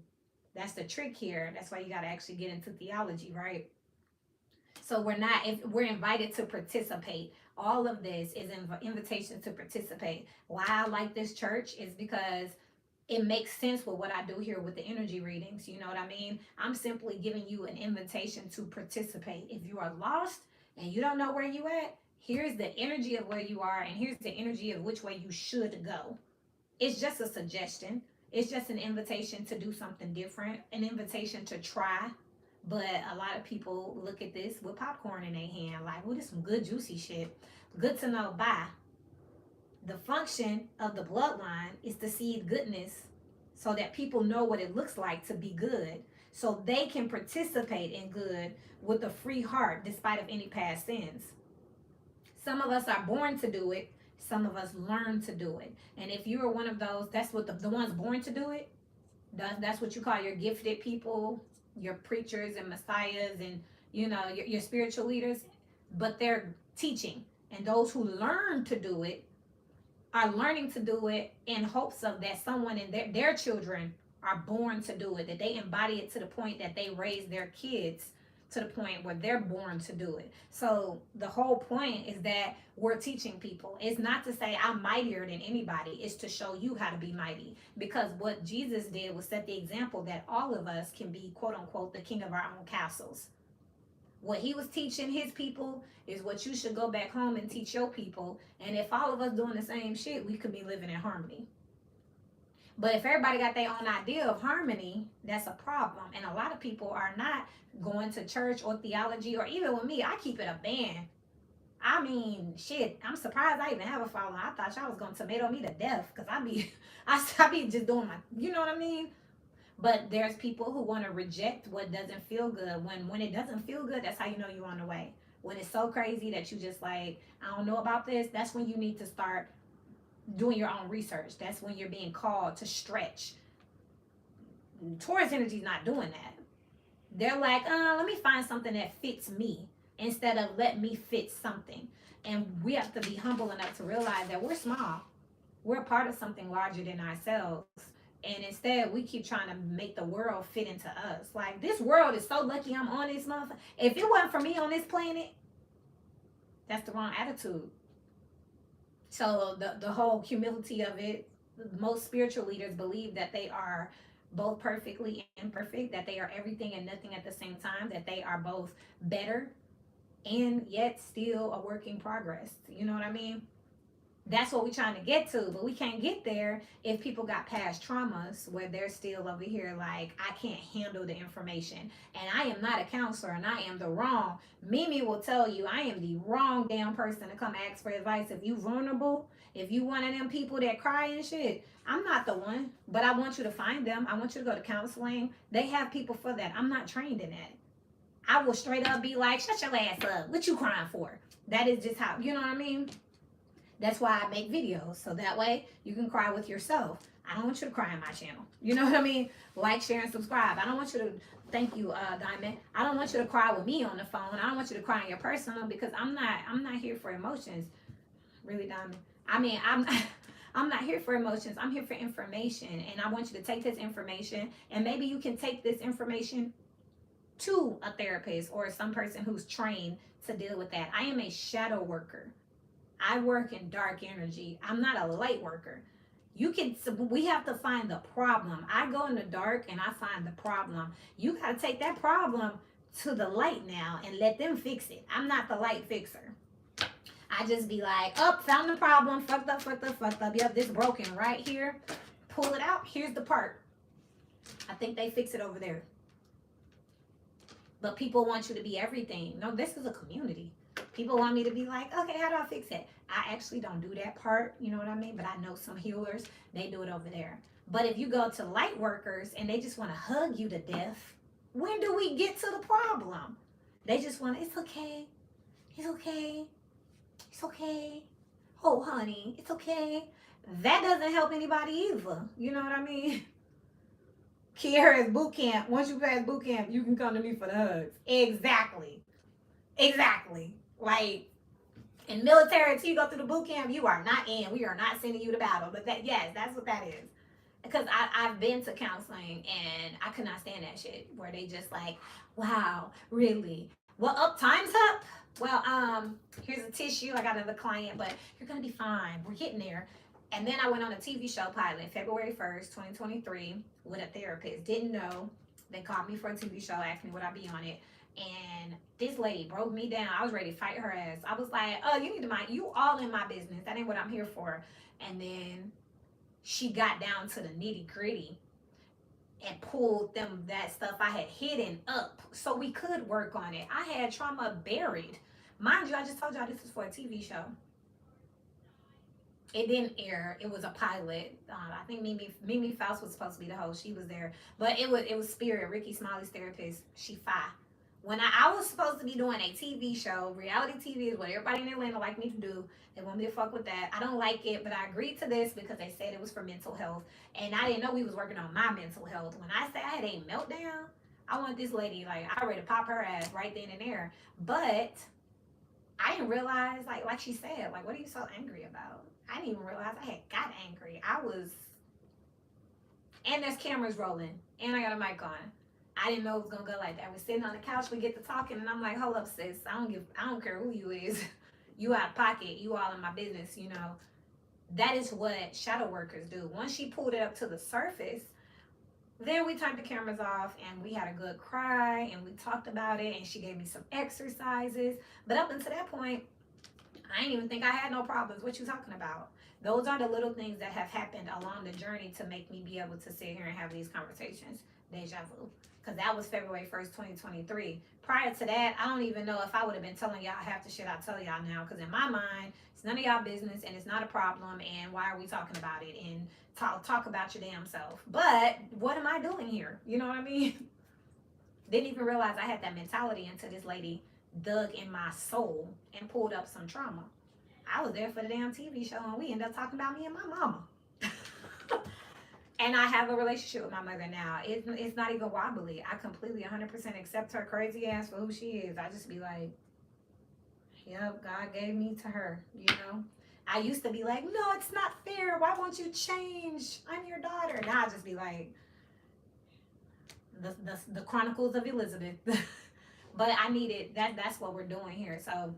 That's the trick here. That's why you got to actually get into theology, right? So we're not, if we're invited to participate. All of this is an invitation to participate. Why I like this church is because it makes sense with what I do here with the energy readings. You know what I mean? I'm simply giving you an invitation to participate. If you are lost and you don't know where you at, here's the energy of where you are, and here's the energy of which way you should go. It's just a suggestion. It's just an invitation to do something different, an invitation to try. But a lot of people look at this with popcorn in their hand, like, well, this is some good juicy shit. Good to know. Bye. The function of the bloodline is to seed goodness so that people know what it looks like to be good, so they can participate in good with a free heart despite of any past sins. Some of us are born to do it, some of us learn to do it. And if you are one of those, that's what the ones born to do it, that's what you call your gifted people, your preachers and messiahs, and your spiritual leaders. But they're teaching, and those who learn to do it are learning to do it in hopes of that someone in their children are born to do it, that they embody it to the point that they raise their kids to the point where they're born to do it. So the whole point is that we're teaching people. It's not to say I'm mightier than anybody. It's to show you how to be mighty. Because what Jesus did was set the example that all of us can be, quote unquote, the king of our own castles. What he was teaching his people is what you should go back home and teach your people. And if all of us doing the same shit, we could be living in harmony. But if everybody got their own idea of harmony, that's a problem. And a lot of people are not going to church or theology, or even with me, I keep it a band. I mean, shit, I'm surprised I even have a following. I thought y'all was going to tomato me to death, because I be just doing my, you know what I mean? But there's people who want to reject what doesn't feel good. When it doesn't feel good, that's how you know you're on the way. When it's so crazy that you just like, I don't know about this, that's when you need to start doing your own research. That's when you're being called to stretch. Taurus energy's not doing that. They're like, let me find something that fits me instead of let me fit something. And we have to be humble enough to realize that we're small. We're a part of something larger than ourselves. And instead, we keep trying to make the world fit into us. Like, this world is so lucky I'm on this motherfucker. If it wasn't for me on this planet, that's the wrong attitude. So the whole humility of it, most spiritual leaders believe that they are both perfectly imperfect, that they are everything and nothing at the same time, that they are both better and yet still a work in progress. You know what I mean? That's what we're trying to get to, but we can't get there if people got past traumas where they're still over here like, I can't handle the information, and I am not a counselor, and I am the wrong. Mimi will tell you I am the wrong damn person to come ask for advice. If you vulnerable, if you one of them people that cry and shit, I'm not the one. But I want you to find them. I want you to go to counseling. They have people for that. I'm not trained in that. I will straight up be like, shut your ass up. What you crying for? That is just how, you know what I mean? That's why I make videos, so that way you can cry with yourself. I don't want you to cry on my channel. You know what I mean? Like, share, and subscribe. I don't want you to, thank you, Diamond. I don't want you to cry with me on the phone. I don't want you to cry on your personal, because I'm not here for emotions. Really, Diamond? I mean, I'm not here for emotions. I'm here for information, and I want you to take this information, and maybe you can take this information to a therapist or some person who's trained to deal with that. I am a shadow worker. I work in dark energy. I'm not a light worker. We have to find the problem. I go in the dark and I find the problem. You got to take that problem to the light now and let them fix it. I'm not the light fixer. I just be like, oh, found the problem. Fucked up. Yep, this broken right here. Pull it out. Here's the part. I think they fix it over there. But people want you to be everything. No, this is a community. People want me to be like, okay, how do I fix it? I actually don't do that part, you know what I mean? But I know some healers, they do it over there. But if you go to light workers and they just want to hug you to death, when do we get to the problem? They just want, it's okay. It's okay. It's okay. Oh, honey, it's okay. That doesn't help anybody either. You know what I mean? Kiara's boot camp. Once you pass boot camp, you can come to me for the hugs. Exactly. Like, in military, until you go through the boot camp, you are not in. We are not sending you to battle. But that, yes, that's what that is. Because I've been to counseling and I could not stand that shit where they just like, wow, really? Well, up, time's up. Well, here's a tissue. I got another client, but you're gonna be fine. We're getting there. And then I went on a TV show pilot February 1st, 2023, with a therapist. Didn't know. They called me for a TV show, asked me would I be on it. And this lady broke me down. I was ready to fight her ass. I was like, oh, you need to mind, you all in my business. That ain't what I'm here for. And then she got down to the nitty gritty and pulled them that stuff I had hidden up so we could work on it. I had trauma buried. Mind you, I just told y'all this was for a TV show. It didn't air. It was a pilot. I think Mimi Faust was supposed to be the host. She was there, but it was Spirit, Ricky Smiley's therapist. She fine. When I was supposed to be doing a TV show, reality TV is what everybody in Atlanta like me to do. They want me to fuck with that. I don't like it, but I agreed to this because they said it was for mental health, and I didn't know we was working on my mental health. When I say I had a meltdown, I want this lady like I ready to pop her ass right then and there. But I didn't realize, like she said, like, what are you so angry about? I didn't even realize I had got angry. I was, and there's cameras rolling, and I got a mic on. I didn't know it was gonna go like that. We're sitting on the couch, we get to talking, and I'm like, hold up, sis. I don't care who you is. You out of pocket. You all in my business. You know, that is what shadow workers do. Once she pulled it up to the surface, then we turned the cameras off and we had a good cry and we talked about it and she gave me some exercises. But up until that point, I didn't even think I had no problems. What you talking about? Those are the little things that have happened along the journey to make me be able to sit here and have these conversations. Deja vu. Because that was February 1st, 2023. Prior to that, I don't even know if I would have been telling y'all half the shit I tell y'all now. Because in my mind, it's none of y'all business and it's not a problem. And why are we talking about it? And talk about your damn self. But what am I doing here? You know what I mean? Didn't even realize I had that mentality until this lady dug in my soul and pulled up some trauma. I was there for the damn TV show and we ended up talking about me and my mama. And I have a relationship with my mother now. It's not even wobbly. I completely 100% accept her crazy ass for who she is. I just be like, yep, God gave me to her, you know? I used to be like, no, it's not fair. Why won't you change? I'm your daughter. Now I just be like, the Chronicles of Elizabeth. But I needed that's what we're doing here. So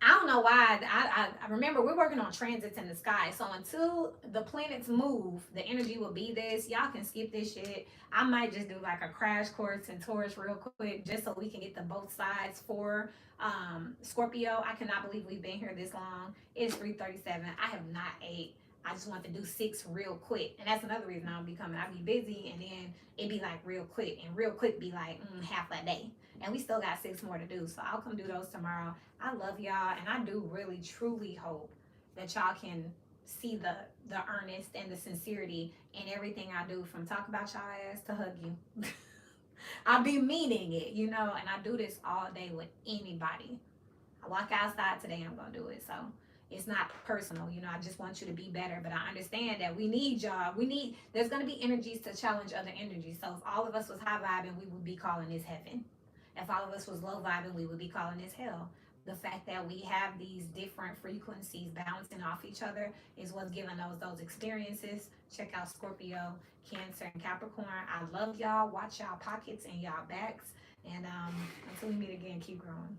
I don't know why. I remember we're working on transits in the sky. So until the planets move, the energy will be this. Y'all can skip this shit. I might just do like a crash course in Taurus real quick, just so we can get to both sides for Scorpio. I cannot believe we've been here this long. It's 3:37. I have not ate. I just want to do 6 real quick. And that's another reason I don't be coming. I be busy and then it be like real quick. And real quick be like half a day. And we still got 6 more to do. So I'll come do those tomorrow. I love y'all. And I do really, truly hope that y'all can see the earnest and the sincerity in everything I do, from talk about y'all ass to hug you. I be meaning it, you know. And I do this all day with anybody. I walk outside today, I'm going to do it. So it's not personal, you know. I just want you to be better, but I understand that we need y'all. There's going to be energies to challenge other energies. So if all of us was high vibing, we would be calling this heaven. If all of us was low vibing, we would be calling this hell. The fact that we have these different frequencies bouncing off each other is what's giving those experiences. Check out Scorpio, Cancer, and Capricorn. I love y'all. Watch y'all pockets and y'all backs. And until we meet again, keep growing.